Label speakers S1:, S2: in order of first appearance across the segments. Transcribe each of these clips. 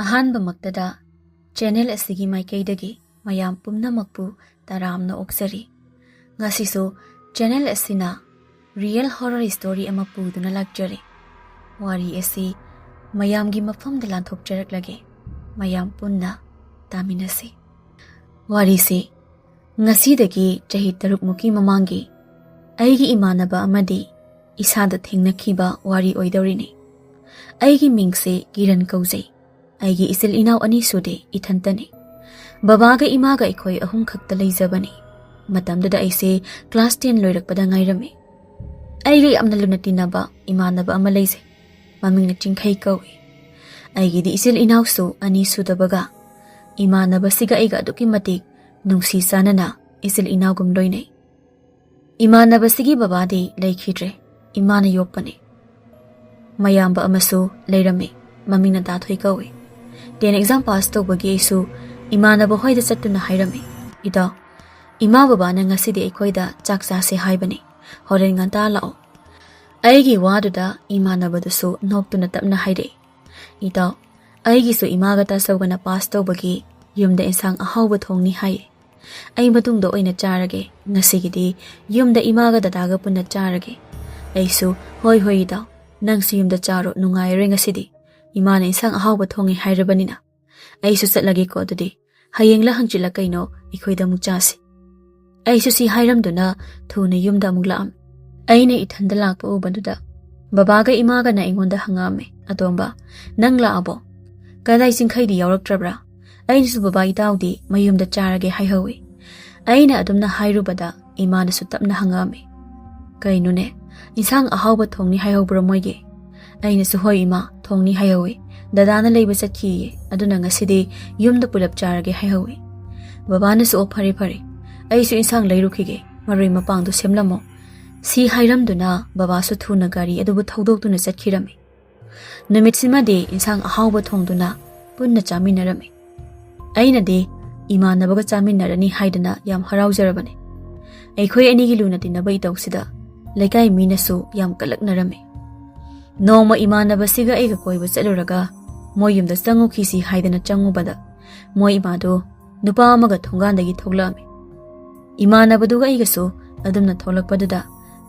S1: ꯑꯍꯥꯟꯕꯃꯛꯇꯗ channel ꯑꯁꯤꯒꯤ ꯃꯥꯏꯀꯩꯗꯒꯤ ꯃꯌꯥꯝ ꯄꯨꯝꯅꯃꯛꯄꯨ ꯇꯔꯥꯝꯅ ꯑꯣꯛꯆꯔꯤ꯫ ꯉꯁꯤꯁꯨ ꯆꯦꯅꯦꯜ ꯑꯁꯤꯅ ꯔꯤꯌꯦꯜ ꯍꯣꯔꯔ ꯁ꯭ꯇꯣꯔꯤ ꯑꯃ ꯄꯨꯗꯨꯅ ꯂꯥꯛꯆꯔꯤ꯫ ꯋꯥꯔꯤ ꯑꯁꯤ ꯃꯌꯥꯝꯒꯤ ꯃꯐꯝꯗ ꯂꯥꯟꯊꯣꯛꯆꯔꯛꯂꯒꯦ꯫ ꯃꯌꯥꯝ ꯄꯨꯟꯅ ꯇꯥꯃꯤꯟꯅꯁꯤ꯫ ꯋꯥꯔꯤꯁꯤ ꯉꯁꯤꯗꯒꯤ ꯆꯍꯤ 3ꯃꯨꯛꯀꯤ ꯃꯃꯥꯡꯒꯤ ꯑꯩꯒꯤ ꯏꯃꯥꯟꯅꯕ ꯑꯃꯗꯤ ꯏꯁꯥꯗ ꯊꯦꯡꯅꯈꯤꯕ ꯋꯥꯔꯤ ꯑꯣꯏꯗꯧꯔꯤꯅꯤ꯫ ꯑꯩꯒꯤ ꯃꯤꯡꯁꯦ ꯀꯤꯔꯟ ꯀꯧꯖꯩ꯫ ꯑꯩꯒꯤ ꯏꯆꯤꯜ ꯏꯅꯥꯎ 2 ꯁꯨꯗꯦ, ꯏꯊꯟꯇꯅꯤ꯫ ꯕꯕꯥꯒ ꯏꯃꯥꯒ ꯑꯩꯈꯣꯏ 3 ꯈꯛꯇ ꯂꯩꯖꯕꯅꯤ꯫ ꯃꯇꯝꯗꯨꯗ ꯑꯩꯁꯦ ꯀ꯭ꯂꯥꯁ 10 ꯂꯣꯏꯔꯛꯄꯗ ꯉꯥꯏꯔꯝꯃꯤ꯫ ꯑꯩꯒ ꯌꯥꯝꯅ ꯂꯨꯅ ꯇꯤꯟꯅꯕ ꯏꯃꯥꯟꯅꯕ ꯑꯃ ꯂꯩꯖꯩ꯫ ꯃꯃꯤꯡꯅ ꯆꯤꯡꯈꯩ ꯀꯧꯏ꯫ ꯑꯩꯒꯤꯗꯤ ꯏꯆꯤꯜ ꯏꯅꯥꯎꯁꯨ 2 ꯁꯨꯗꯕꯒ ꯏꯃꯥꯟꯅꯕꯁꯤꯒ ꯑꯩꯒ ꯑꯗꯨꯛꯀꯤ ꯃꯇꯤꯛ ꯅꯨꯡꯁꯤ ꯆꯥꯟꯅꯅ ꯏꯆꯤꯜ ꯏꯅꯥꯎꯒꯨꯝ ꯂꯣꯏꯅꯩ꯫ ꯏꯃꯥꯟꯅꯕꯁꯤꯒꯤ ꯕꯕꯥꯗꯤ ꯂꯩꯈꯤꯗ꯭ꯔꯦ, ꯏꯃꯥꯅ ꯌꯣꯛꯄꯅꯤ꯫ ꯃꯌꯥꯝꯕ ꯑꯃꯁꯨ ꯂꯩꯔꯝꯃꯤ, ꯃꯃꯤꯡꯅ ꯗꯥꯊꯣꯏ ꯀꯧꯏ꯫ 10 ꯑꯦꯛꯖꯥꯝ ꯄꯥꯁ ꯇꯧꯕꯒꯤ ꯑꯩꯁꯨ ꯏꯃꯥꯟꯅꯕ ꯍꯣꯏꯗ ꯆꯠꯇꯨꯅ ꯍꯥꯏꯔꯝꯃꯤ, "ꯏꯇꯥꯎ, ꯏꯃꯥ ꯕꯕꯥꯅ ꯉꯁꯤꯗꯤ ꯑꯩꯈꯣꯏꯗ ꯆꯥꯛ ꯆꯥꯁꯦ ꯍꯥꯏꯕꯅꯤ, ꯍꯣꯔꯦꯟ ꯉꯟꯇꯥ ꯂꯥꯛꯑꯣ." ꯑꯩꯒꯤ ꯋꯥꯗꯨꯗ ꯏꯃꯥꯟꯅꯕꯗꯨꯁꯨ ꯅꯣꯛꯇꯨꯅ ꯇꯞꯅ ꯍꯥꯏꯔꯛꯏ, "ꯏꯇꯥꯎ, ꯑꯩꯒꯤꯁꯨ ꯏꯃꯥꯒ ꯇꯥꯆꯧꯒꯅ ꯄꯥꯁ ꯇꯧꯕꯒꯤ ꯌꯨꯝꯗ ꯏꯟꯁꯥꯡ ꯑꯍꯥꯎꯕ ꯊꯣꯡꯅꯤ ꯍꯥꯏꯌꯦ꯫ ꯑꯩ ꯃꯇꯨꯡꯗ ꯑꯣꯏꯅ ꯆꯥꯔꯒꯦ, ꯉꯁꯤꯒꯤꯗꯤ ꯌꯨꯝꯗ ꯏꯃꯥꯒ ꯗꯗꯥꯒ ꯄꯨꯟꯅ ꯆꯥꯔꯒꯦ." ꯑꯩꯁꯨ, "ꯍꯣꯏ ꯍꯣꯏ ꯏꯇꯥꯎ, ꯅꯪꯁꯨ ꯌꯨꯝꯗ ꯆꯥꯔꯣ, ꯅꯨꯡꯉꯥꯏꯔꯣꯏ ꯉꯁꯤꯗꯤ, ꯏꯃꯥꯅ ꯏꯟꯁꯥꯡ ꯑꯍꯥꯎꯕ ꯊꯣꯡꯉꯤ ꯍꯥꯏꯔꯕꯅꯤꯅ꯫ ꯑꯩꯁꯨ ꯆꯠꯂꯒꯦꯀꯣ ꯑꯗꯨꯗꯤ, ꯍꯌꯦꯡꯂ ꯍꯪꯆꯤꯠꯂ ꯀꯩꯅꯣ ꯑꯩꯈꯣꯏꯗ ꯑꯃꯨꯛ ꯆꯥꯁꯤ." ꯑꯩꯁꯨ ꯁꯤ ꯍꯥꯏꯔꯝꯗꯨꯅ ꯊꯨꯅ ꯌꯨꯝꯗ ꯑꯃꯨꯛ ꯂꯥꯛꯑꯝꯃꯤ꯫ ꯑꯩꯅ ꯏꯊꯟꯗ ꯂꯥꯛꯄ ꯎꯕꯗꯨꯗ ꯕꯕꯥꯒ ꯏꯃꯥꯒꯅ ꯑꯩꯉꯣꯟꯗ ꯍꯪꯉꯛꯑꯝꯃꯤ, "ꯑꯇꯣꯝꯕ, ꯅꯪ ꯂꯥꯛꯑꯕꯣ? ꯀꯗꯥꯏ ꯆꯤꯡꯈꯩꯗꯤ ꯌꯥꯎꯔꯛꯇ꯭ꯔꯕ꯭ꯔꯥ?" ꯑꯩꯅꯁꯨ ꯕꯕꯥ ꯏꯇꯥꯎꯗꯤ ꯃꯌꯨꯝꯗ ꯆꯥꯔꯒꯦ ꯍꯥꯏꯍꯧꯏ꯫ ꯑꯩꯅ ꯑꯗꯨꯝꯅ ꯍꯥꯏꯔꯨꯕꯗ ꯏꯃꯥꯅꯁꯨ ꯇꯞꯅ ꯍꯪꯉꯛꯑꯝꯃꯤ, "ꯀꯩꯅꯣꯅꯦ, ꯏꯟꯁꯥꯡ ꯑꯍꯥꯎꯕ ꯊꯣꯡꯅꯤ ꯍꯥꯏꯍꯧꯕ꯭ꯔꯣ ꯃꯣꯏꯒꯤ?" ꯑꯩꯅꯁꯨ, "ꯍꯣꯏ ꯏꯃꯥ, ꯊꯣꯡꯅꯤ ꯍꯥꯏꯍꯧꯏ, ꯗꯗꯥꯅ ꯂꯩꯕ ꯆꯠꯈꯤꯌꯦ, ꯑꯗꯨꯅ ꯉꯁꯤꯗꯤ ꯌꯨꯝꯗ ꯄꯨꯂꯞ ꯆꯥꯔꯒꯦ ꯍꯥꯏꯍꯧꯏ." ꯕꯕꯥꯅꯁꯨ, "ꯑꯣ ꯐꯔꯦ ꯐꯔꯦ, ꯑꯩꯁꯨ ꯏꯟꯁꯥꯡ ꯂꯩꯔꯨꯈꯤꯒꯦ, ꯃꯔꯣꯏ ꯃꯄꯥꯡꯗꯣ ꯁꯦꯝꯂꯝꯃꯣ." ꯁꯤ ꯍꯥꯏꯔꯝꯗꯨꯅ ꯕꯕꯥꯁꯨ ꯊꯨꯅ ꯒꯥꯔꯤ ꯑꯗꯨꯕꯨ ꯊꯧꯗꯣꯛꯇꯨꯅ ꯆꯠꯈꯤꯔꯝꯃꯤ꯫ ꯅꯨꯃꯤꯠꯁꯤꯃꯗꯤ ꯏꯟꯁꯥꯡ ꯑꯍꯥꯎꯕ ꯊꯣꯡꯗꯨꯅ ꯄꯨꯟꯅ ꯆꯥꯃꯤꯟꯅꯔꯝꯃꯤ꯫ ꯑꯩꯅꯗꯤ ꯏꯃꯥꯟꯅꯕꯒ ꯆꯥꯃꯤꯟꯅꯔꯅꯤ ꯍꯥꯏꯗꯅ ꯌꯥꯝ ꯍꯔꯥꯎꯖꯔꯕꯅꯤ꯫ ꯑꯩꯈꯣꯏ 2ꯒꯤ ꯂꯨꯅ ꯇꯤꯟꯅꯕ ꯏꯇꯧꯁꯤꯗ ꯂꯩꯀꯥꯏ ꯃꯤꯅꯁꯨ ꯌꯥꯝ ꯀꯜꯂꯛꯅꯔꯝꯃꯤ꯫ ꯅꯣꯡꯃ ꯏꯃꯥꯟꯅꯕꯁꯤꯒ ꯑꯩꯒ ꯀꯣꯏꯕ ꯆꯠꯂꯨꯔꯒ ꯃꯣꯏ ꯌꯨꯝꯗ ꯆꯪꯉꯨꯈꯤꯁꯤ ꯍꯥꯏꯗꯅ ꯆꯪꯉꯨꯕꯗ ꯃꯣꯏ ꯏꯃꯥꯗꯣ ꯅꯨꯄꯥ ꯑꯃꯒ ꯊꯣꯡꯒꯥꯟꯗꯒꯤ ꯊꯣꯛꯂꯛꯑꯝꯃꯤ꯫ ꯏꯃꯥꯟꯅꯕꯗꯨꯒ ꯑꯩꯒꯁꯨ ꯑꯗꯨꯝꯅ ꯊꯣꯛꯂꯛꯄꯗꯨꯗ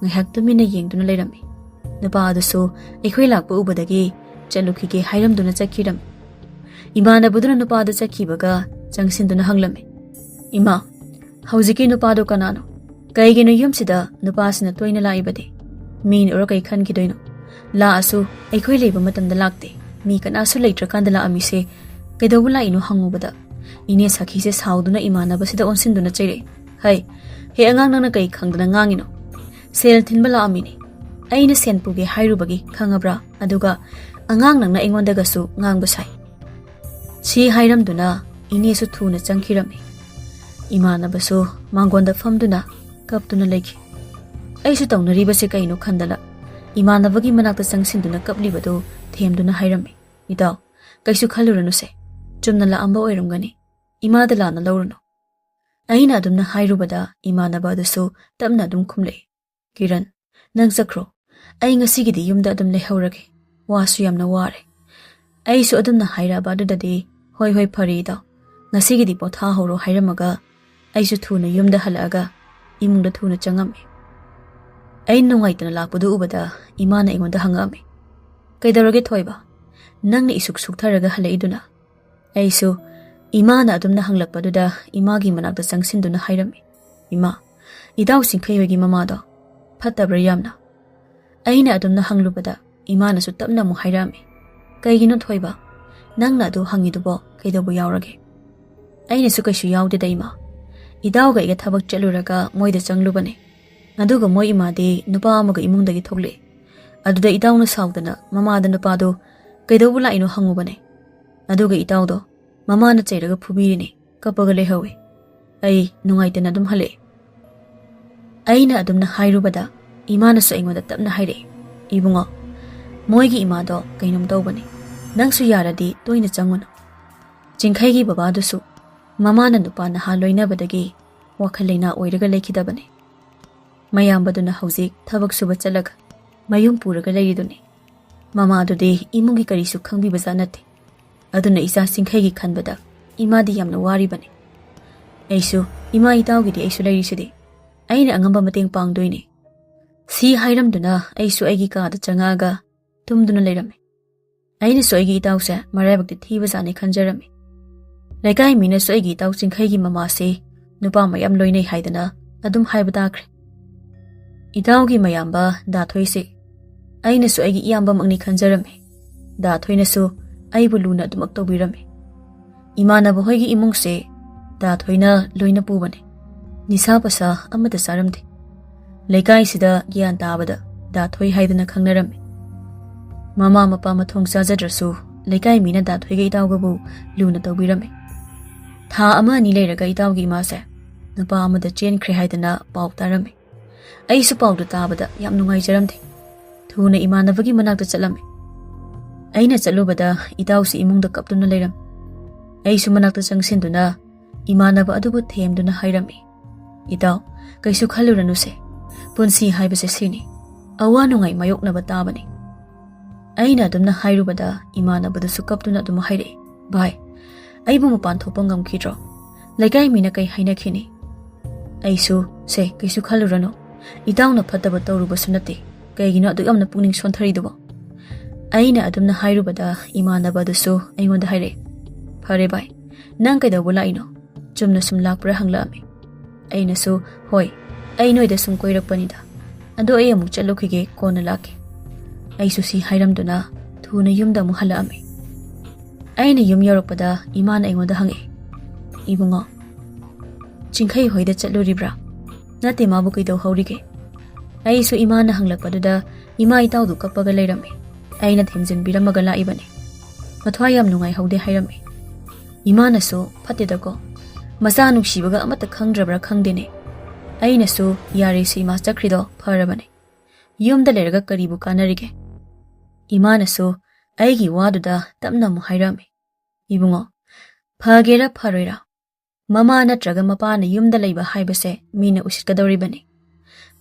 S1: ꯉꯥꯏꯍꯥꯛ ꯇꯨꯃꯤꯟꯅ ꯌꯦꯡꯗꯨꯅ ꯂꯩꯔꯝꯃꯤ꯫ ꯅꯨꯄꯥ ꯑꯗꯨꯁꯨ ꯑꯩꯈꯣꯏ ꯂꯥꯛꯄ ꯎꯕꯗꯒꯤ ꯆꯠꯂꯨꯈꯤꯒꯦ ꯍꯥꯏꯔꯝꯗꯨꯅ ꯆꯠꯈꯤꯔꯝꯃꯤ꯫ ꯏꯃꯥꯟꯅꯕꯗꯨꯅ ꯅꯨꯄꯥꯗꯨ ꯆꯠꯈꯤꯕꯒ ꯆꯪꯁꯤꯟꯗꯨꯅ ꯍꯪꯂꯝꯃꯤ, "ꯏꯃꯥ, ꯍꯧꯖꯤꯛꯀꯤ ꯅꯨꯄꯥꯗꯣ ꯀꯅꯥꯅꯣ? ꯀꯩꯒꯤꯅꯣ ꯌꯨꯝꯁꯤꯗ ꯅꯨꯄꯥꯁꯤꯅ ꯇꯣꯏꯅ ꯂꯥꯛꯏꯕꯗꯤ? ꯃꯤꯅ ꯎꯔ ꯀꯩ ꯈꯟꯈꯤꯗꯣꯏꯅꯣ? ꯂꯥꯛꯑꯁꯨ ꯑꯩꯈꯣꯏ ꯂꯩꯕ ꯃꯇꯝꯗ ꯂꯥꯛꯇꯦ, ꯃꯤ ꯀꯅꯥꯁꯨ ꯂꯩꯇ꯭ꯔꯀꯥꯟꯗ ꯂꯥꯛꯑꯝꯃꯤꯁꯦ ꯀꯩꯗꯧꯕ ꯂꯥꯛꯏꯅꯣ?" ꯍꯪꯉꯨꯕꯗ ꯏꯅꯦ ꯁꯈꯤꯁꯦ ꯁꯥꯎꯗꯨꯅ ꯏꯃꯥꯟꯅꯕꯁꯤꯗ ꯑꯣꯟꯁꯤꯟꯗꯨꯅ ꯆꯩꯔꯛꯏ, "ꯍꯩ, ꯍꯦ ꯑꯉꯥꯡ, ꯅꯪꯅ ꯀꯩ ꯈꯪꯗꯅ ꯉꯥꯡꯉꯤꯅꯣ? ꯁꯦꯜ ꯊꯤꯟꯕ ꯂꯥꯛꯑꯝꯃꯤꯅꯤ, ꯑꯩꯅ ꯁꯦꯟ ꯄꯨꯒꯦ ꯍꯥꯏꯔꯨꯕꯒꯤ, ꯈꯪꯉꯕ꯭ꯔꯥ? ꯑꯗꯨꯒ ꯑꯉꯥꯡ ꯅꯪꯅ ꯑꯩꯉꯣꯟꯗꯒꯁꯨ ꯉꯥꯡꯕ ꯁꯥꯏ." ꯁꯤ ꯍꯥꯏꯔꯝꯗꯨꯅ ꯏꯅꯦꯁꯨ ꯊꯨꯅ ꯆꯪꯈꯤꯔꯝꯃꯤ꯫ ꯏꯃꯥꯟꯅꯕꯁꯨ ꯃꯥꯡꯒꯣꯟꯗ ꯐꯝꯗꯨꯅ ꯀꯞꯇꯨꯅ ꯂꯩꯈꯤ꯫ ꯑꯩꯁꯨ ꯇꯧꯅꯔꯤꯕꯁꯦ ꯀꯩꯅꯣ ꯈꯟꯗꯅ ꯏꯃꯥꯟꯅꯕꯒꯤ ꯃꯅꯥꯛꯇ ꯆꯪꯁꯤꯟꯗꯨꯅ ꯀꯞꯂꯤꯕꯗꯨ ꯊꯦꯝꯗꯨꯅ ꯍꯥꯏꯔꯝꯃꯤ, "ꯏꯇꯥꯎ, ꯀꯩꯁꯨ ꯈꯜꯂꯨꯔꯅꯨꯁꯦ, ꯆꯨꯝꯅ ꯂꯥꯛꯑꯝꯕ ꯑꯣꯏꯔꯝꯒꯅꯤ, ꯏꯃꯥꯗ ꯂꯥꯟꯅ ꯂꯧꯔꯨꯅꯨ." ꯑꯩꯅ ꯑꯗꯨꯝꯅ ꯍꯥꯏꯔꯨꯕꯗ ꯏꯃꯥꯟꯅꯕ ꯑꯗꯨꯁꯨ ꯇꯞꯅ ꯑꯗꯨꯝ ꯈꯨꯝꯂꯛꯏ, "ꯀꯤꯔꯟ, ꯅꯪ ꯆꯠꯈ꯭ꯔꯣ, ꯑꯩ ꯉꯁꯤꯒꯤꯗꯤ ꯌꯨꯝꯗ ꯑꯗꯨꯝ ꯂꯩꯍꯧꯔꯒꯦ, ꯋꯥꯁꯨ ꯌꯥꯝꯅ ꯋꯥꯔꯦ." ꯑꯩꯁꯨ ꯑꯗꯨꯝꯅ ꯍꯥꯏꯔꯛꯑꯕ ꯑꯗꯨꯗꯗꯤ, "ꯍꯣꯏ ꯍꯣꯏ ꯐꯔꯦ ꯏꯇꯥꯎ, ꯉꯁꯤꯒꯤꯗꯤ ꯄꯣꯊꯥꯍꯧꯔꯣ" ꯍꯥꯏꯔꯝꯃꯒ ꯑꯩꯁꯨ ꯊꯨꯅ ꯌꯨꯝꯗ ꯍꯜꯂꯛꯑꯒ ꯏꯃꯨꯡꯗ ꯊꯨꯅ ꯆꯪꯉꯝꯃꯤ꯫ ꯑꯩꯅ ꯅꯨꯡꯉꯥꯏꯇꯅ ꯂꯥꯛꯄꯗꯨ ꯎꯕꯗ ꯏꯃꯥꯅ ꯑꯩꯉꯣꯟꯗ ꯍꯪꯉꯛꯑꯝꯃꯤ, "ꯀꯩꯗꯧꯔꯒꯦ ꯊꯣꯏꯕ? ꯅꯪꯅ ꯏꯁꯨꯛ ꯁꯨꯛꯊꯔꯒ ꯍꯜꯂꯛꯏꯗꯨꯅ?" ꯑꯩꯁꯨ ꯏꯃꯥꯅ ꯑꯗꯨꯝꯅ ꯍꯪꯂꯛꯄꯗꯨꯗ ꯏꯃꯥꯒꯤ ꯃꯅꯥꯛꯇ ꯆꯪꯁꯤꯟꯗꯨꯅ ꯍꯥꯏꯔꯝꯃꯤ, "ꯏꯃꯥ, ꯏꯇꯥꯎ ꯆꯤꯡꯈꯩ ꯍꯣꯏꯒꯤ ꯃꯃꯥꯗꯣ ꯐꯠꯇꯕ꯭ꯔꯥ ꯌꯥꯝꯅ?" ꯑꯩꯅ ꯑꯗꯨꯝꯅ ꯍꯪꯂꯨꯕꯗ ꯏꯃꯥꯅꯁꯨ ꯇꯞꯅ ꯑꯃꯨꯛ ꯍꯥꯏꯔꯛꯑꯝꯃꯤ, "ꯀꯩꯒꯤꯅꯣ ꯊꯣꯏꯕ? ꯅꯪꯅ ꯑꯗꯨ ꯍꯪꯉꯤꯗꯨꯕꯣ ꯀꯩꯗꯧꯕ ꯌꯥꯎꯔꯒꯦ?" ꯑꯩꯅꯁꯨ, "ꯀꯩꯁꯨ ꯌꯥꯎꯗꯦꯗ ꯏꯃꯥ, ꯏꯇꯥꯎꯒ ꯑꯩꯒ ꯊꯕꯛ ꯆꯠꯂꯨꯔꯒ ꯃꯣꯏꯗ ꯆꯪꯂꯨꯕꯅꯦ, ꯑꯗꯨꯒ ꯃꯣꯏ ꯏꯃꯥꯗꯤ ꯅꯨꯄꯥ ꯑꯃꯒ ꯏꯃꯨꯡꯗꯒꯤ ꯊꯣꯛꯂꯛꯑꯦ꯫ ꯑꯗꯨꯗ ꯏꯇꯥꯎꯅ ꯁꯥꯎꯗꯅ ꯃꯃꯥꯗ ꯅꯨꯄꯥꯗꯣ ꯀꯩꯗꯧꯕ ꯂꯥꯛꯏꯅꯣ ꯍꯪꯉꯨꯕꯅꯦ, ꯑꯗꯨꯒ ꯏꯇꯥꯎꯗꯣ ꯃꯃꯥꯅ ꯆꯩꯔꯒ ꯐꯨꯕꯤꯔꯤꯅꯦ, ꯀꯞꯄꯒ ꯂꯩꯍꯧꯏ꯫ ꯑꯩ ꯅꯨꯡꯉꯥꯏꯇꯅ ꯑꯗꯨꯝ ꯍꯜꯂꯛꯑꯦ." ꯑꯩꯅ ꯑꯗꯨꯝꯅ ꯍꯥꯏꯔꯨꯕꯗ ꯏꯃꯥꯅꯁꯨ ꯑꯩꯉꯣꯟꯗ ꯇꯞꯅ ꯍꯥꯏꯔꯛꯏ, "ꯏꯕꯨꯡꯉꯣ, ꯃꯣꯏꯒꯤ ꯏꯃꯥꯗꯣ ꯀꯩꯅꯣꯝ ꯇꯧꯕꯅꯤ, ꯅꯪꯁꯨ ꯌꯥꯔꯗꯤ ꯇꯣꯏꯅ ꯆꯪꯉꯨꯅꯨ." ꯆꯤꯡꯈꯩꯒꯤ ꯕꯕꯥꯗꯨꯁꯨ ꯃꯃꯥꯅ ꯅꯨꯄꯥ ꯅꯍꯥ ꯂꯣꯏꯅꯕꯗꯒꯤ ꯋꯥꯈꯜ ꯂꯩꯅꯥ ꯑꯣꯏꯔꯒ ꯂꯩꯈꯤꯗꯕꯅꯤ꯫ ꯃꯌꯥꯝꯕꯗꯨꯅ ꯍꯧꯖꯤꯛ ꯊꯕꯛ ꯁꯨꯕ ꯆꯠꯂꯒ ꯃꯌꯨꯝ ꯄꯨꯔꯒ ꯂꯩꯔꯤꯗꯨꯅꯤ꯫ ꯃꯃꯥꯗꯨꯗꯤ ꯏꯃꯨꯡꯒꯤ ꯀꯔꯤꯁꯨ ꯈꯪꯕꯤꯕꯖꯥꯠ ꯅꯠꯇꯦ꯫ ꯑꯗꯨꯅ ꯏꯆꯥ ꯆꯤꯡꯈꯩꯒꯤ ꯈꯟꯕꯗ ꯏꯃꯥꯗꯤ ꯌꯥꯝꯅ ꯋꯥꯔꯤꯕꯅꯤ꯫ ꯑꯩꯁꯨ ꯏꯃꯥ ꯏꯇꯥꯎꯒꯤꯗꯤ ꯑꯩꯁꯨ ꯂꯩꯔꯤꯁꯤꯗꯤ, ꯑꯩꯅ ꯑꯉꯝꯕ ꯃꯇꯦꯡ ꯄꯥꯡꯗꯣꯏꯅꯤ꯫ ꯁꯤ ꯍꯥꯏꯔꯝꯗꯨꯅ ꯑꯩꯁꯨ ꯑꯩꯒꯤ ꯀꯥꯗ ꯆꯪꯉꯛꯑꯒ ꯇꯨꯝꯗꯨꯅ ꯂꯩꯔꯝꯃꯤ꯫ ꯑꯩꯅꯁꯨ ꯑꯩꯒꯤ ꯏꯇꯥꯎꯁꯦ ꯃꯔꯥꯏꯕꯛꯇꯤ ꯊꯤꯕꯖꯥꯠꯅꯤ ꯈꯟꯖꯔꯝꯃꯤ꯫ ꯂꯩꯀꯥꯏ ꯃꯤꯅꯁꯨ ꯑꯩꯒꯤ ꯏꯇꯥꯎ ꯆꯤꯡꯈꯩꯒꯤ ꯃꯃꯥꯁꯤ ꯅꯨꯄꯥ ꯃꯌꯥꯝ ꯂꯣꯏꯅꯩ ꯍꯥꯏꯗꯅ ꯑꯗꯨꯝ ꯍꯥꯏꯕ ꯇꯥꯈ꯭ꯔꯦ꯫ ꯏꯇꯥꯎꯒꯤ ꯃꯌꯥꯝꯕ ꯗꯥꯊꯣꯏꯁꯤ ꯑꯩꯅꯁꯨ ꯑꯩꯒꯤ ꯏꯌꯥꯝꯕꯃꯛꯅꯤ ꯈꯟꯖꯔꯝꯃꯤ꯫ ꯗꯥꯊꯣꯏꯅꯁꯨ ꯑꯩꯕꯨ ꯂꯨꯅ ꯑꯗꯨꯃꯛ ꯇꯧꯕꯤꯔꯝꯃꯤ꯫ ꯏꯃꯥꯟꯅꯕ ꯍꯣꯏꯒꯤ ꯏꯃꯨꯡꯁꯦ ꯗꯥꯊꯣꯏꯅ ꯂꯣꯏꯅ ꯄꯨꯕꯅꯤ꯫ ꯅꯤꯁꯥ ꯄꯁꯥ ꯑꯃꯠꯇ ꯆꯥꯔꯝꯗꯦ꯫ ꯂꯩꯀꯥꯏꯁꯤꯗ ꯒ꯭ꯌꯥꯟ ꯇꯥꯕꯗ ꯗꯥꯊꯣꯏ ꯍꯥꯏꯗꯅ ꯈꯪꯅꯔꯝꯃꯤ꯫ ꯃꯃꯥ ꯃꯄꯥ ꯃꯊꯣꯡ ꯆꯥꯖꯗ꯭ꯔꯁꯨ ꯂꯩꯀꯥꯏ ꯃꯤꯅ ꯗꯥꯊꯣꯏꯒ ꯏꯇꯥꯎꯒꯕꯨ ꯂꯨꯅ ꯇꯧꯕꯤꯔꯝꯃꯤ꯫ ꯊꯥ ꯑꯃ ꯑꯅꯤ ꯂꯩꯔꯒ ꯏꯇꯥꯎꯒꯤ ꯏꯃꯥꯁꯦ ꯅꯨꯄꯥ ꯑꯃꯗ ꯆꯦꯟꯈ꯭ꯔꯦ ꯍꯥꯏꯗꯅ ꯄꯥꯎ ꯇꯥꯔꯝꯃꯤ꯫ ꯑꯩꯁꯨ ꯄꯥꯎꯗꯨ ꯇꯥꯕꯗ ꯌꯥꯝ ꯅꯨꯡꯉꯥꯏꯖꯔꯝꯗꯦ꯫ ꯊꯨꯅ ꯏꯃꯥꯟꯅꯕꯒꯤ ꯃꯅꯥꯛꯇ ꯆꯠꯂꯝꯃꯤ꯫ ꯑꯩꯅ ꯆꯠꯂꯨꯕꯗ ꯏꯇꯥꯎꯁꯤ ꯏꯃꯨꯡꯗ ꯀꯞꯇꯨꯅ ꯂꯩꯔꯝꯃꯤ꯫ ꯑꯩꯁꯨ ꯃꯅꯥꯛꯇ ꯆꯪꯁꯤꯟꯗꯨꯅ ꯏꯃꯥꯟꯅꯕ ꯑꯗꯨꯕꯨ ꯊꯦꯝꯗꯨꯅ ꯍꯥꯏꯔꯝꯃꯤ, ꯏꯇꯥꯎ ꯀꯩꯁꯨ ꯈꯜꯂꯨꯔꯅꯨꯁꯦ, ꯄꯨꯟꯁꯤ ꯍꯥꯏꯕꯁꯦ ꯁꯤꯅꯤ, ꯑꯋꯥ ꯅꯨꯡꯉꯥꯏ ꯃꯥꯌꯣꯛꯅꯕ ꯇꯥꯕꯅꯤ꯫ ꯑꯩꯅ ꯑꯗꯨꯝꯅ ꯍꯥꯏꯔꯨꯕꯗ ꯏꯃꯥꯟꯅꯕꯗꯨꯁꯨ ꯀꯞꯇꯨꯅ ꯑꯗꯨꯝ ꯍꯥꯏꯔꯛꯏ, ꯚꯥꯏ ꯑꯩꯕꯨ ꯃꯄꯥꯟ ꯊꯣꯛꯄ ꯉꯝꯈꯤꯗ꯭ꯔꯣ? ꯂꯩꯀꯥꯏ ꯃꯤꯅ ꯀꯩ ꯍꯥꯏꯅꯈꯤꯅꯤ? ꯑꯩꯁꯨ ꯁꯦ ꯀꯩꯁꯨ ꯈꯜꯂꯨꯔꯅꯨ, ꯏꯇꯥꯎꯅ ꯐꯠꯇꯕ ꯇꯧꯔꯨꯕꯁꯨ ꯅꯠꯇꯦ, ꯀꯩꯒꯤꯅꯣ ꯑꯗꯨꯛ ꯌꯥꯝꯅ ꯄꯨꯛꯅꯤꯡ ꯁꯣꯟꯊꯔꯤꯗꯨꯕꯣ? ꯑꯩꯅ ꯑꯗꯨꯝꯅ ꯍꯥꯏꯔꯨꯕꯗ ꯏꯃꯥꯟꯅꯕ ꯑꯗꯨꯁꯨ ꯑꯩꯉꯣꯟꯗ ꯍꯥꯏꯔꯛꯏ, ꯐꯔꯦ ꯚꯥꯏ ꯅꯪ ꯀꯩꯗꯧꯕ ꯂꯥꯛꯏꯅꯣ? ꯆꯨꯝꯅ ꯁꯨꯝ ꯂꯥꯛꯄ꯭ꯔꯥ ꯍꯪꯂꯛꯑꯝꯃꯤ꯫ ꯑꯩꯅꯁꯨ ꯍꯣꯏ ꯑꯩ ꯅꯣꯏꯗ ꯁꯨꯝ ꯀꯣꯏꯔꯛꯄꯅꯤꯗ, ꯑꯗꯣ ꯑꯩ ꯑꯃꯨꯛ ꯆꯠꯂꯨꯈꯤꯒꯦ, ꯀꯣꯟꯅ ꯂꯥꯛꯀꯦ꯫ ꯑꯩꯁꯨ ꯁꯤ ꯍꯥꯏꯔꯝꯗꯨꯅ ꯊꯨꯅ ꯌꯨꯝꯗ ꯑꯃꯨꯛ ꯍꯜꯂꯛꯑꯝꯃꯤ꯫ ꯑꯩꯅ ꯌꯨꯝ ꯌꯧꯔꯛꯄꯗ ꯏꯃꯥꯅ ꯑꯩꯉꯣꯟꯗ ꯍꯪꯉꯛꯏ, ꯏꯕꯨꯡꯉꯣ ꯆꯤꯡꯈꯩ ꯍꯣꯏꯗ ꯆꯠꯂꯨꯔꯤꯕ꯭ꯔꯥ? ꯅꯠꯇꯦ ꯃꯥꯕꯨ ꯀꯩꯗꯧꯍꯧꯔꯤꯒꯦ? ꯑꯩꯁꯨ ꯏꯃꯥꯅ ꯍꯪꯂꯛꯄꯗꯨꯗ ꯏꯃꯥ ꯏꯇꯥꯎꯗꯨ ꯀꯞꯄꯒ ꯂꯩꯔꯝꯃꯤ꯫ ꯑꯩꯅ ꯊꯦꯝꯖꯤꯟꯕꯤꯔꯝꯃꯒ ꯂꯥꯛꯏꯕꯅꯤ꯫ ꯃꯊ꯭ꯋꯥꯏ ꯌꯥꯝ ꯅꯨꯡꯉꯥꯏꯍꯧꯗꯦ ꯍꯥꯏꯔꯝꯃꯤ꯫ ꯏꯃꯥꯅꯁꯨ ꯐꯠꯇꯦꯗꯀꯣ, ꯃꯆꯥ ꯅꯨꯡꯁꯤꯕꯒ ꯑꯃꯠꯇ ꯈꯪꯗ꯭ꯔꯕ꯭ꯔꯥ ꯈꯪꯗꯦꯅꯦ꯫ ꯑꯩꯅꯁꯨ ꯌꯥꯔꯦꯁꯤ ꯏꯃꯥ ꯆꯠꯈ꯭ꯔꯤꯗꯣ ꯐꯔꯕꯅꯤ, ꯌꯨꯝꯗ ꯂꯩꯔꯒ ꯀꯔꯤꯕꯨ ꯀꯥꯟꯅꯔꯤꯒꯦ? ꯏꯃꯥꯅꯁꯨ ꯑꯩꯒꯤ ꯋꯥꯗꯨꯗ ꯇꯞꯅ ꯑꯃꯨꯛ ꯍꯥꯏꯔꯝꯃꯤ, ꯏꯕꯨꯡꯉꯣ ꯐꯒꯦꯔꯥ ꯐꯔꯣꯏꯔꯥ, ꯃꯃꯥ ꯅꯠꯇ꯭ꯔꯒ ꯃꯄꯥꯅ ꯌꯨꯝꯗ ꯂꯩꯕ ꯍꯥꯏꯕꯁꯦ ꯃꯤꯅ ꯎꯁꯤꯠꯀꯗꯧꯔꯤꯕꯅꯤ꯫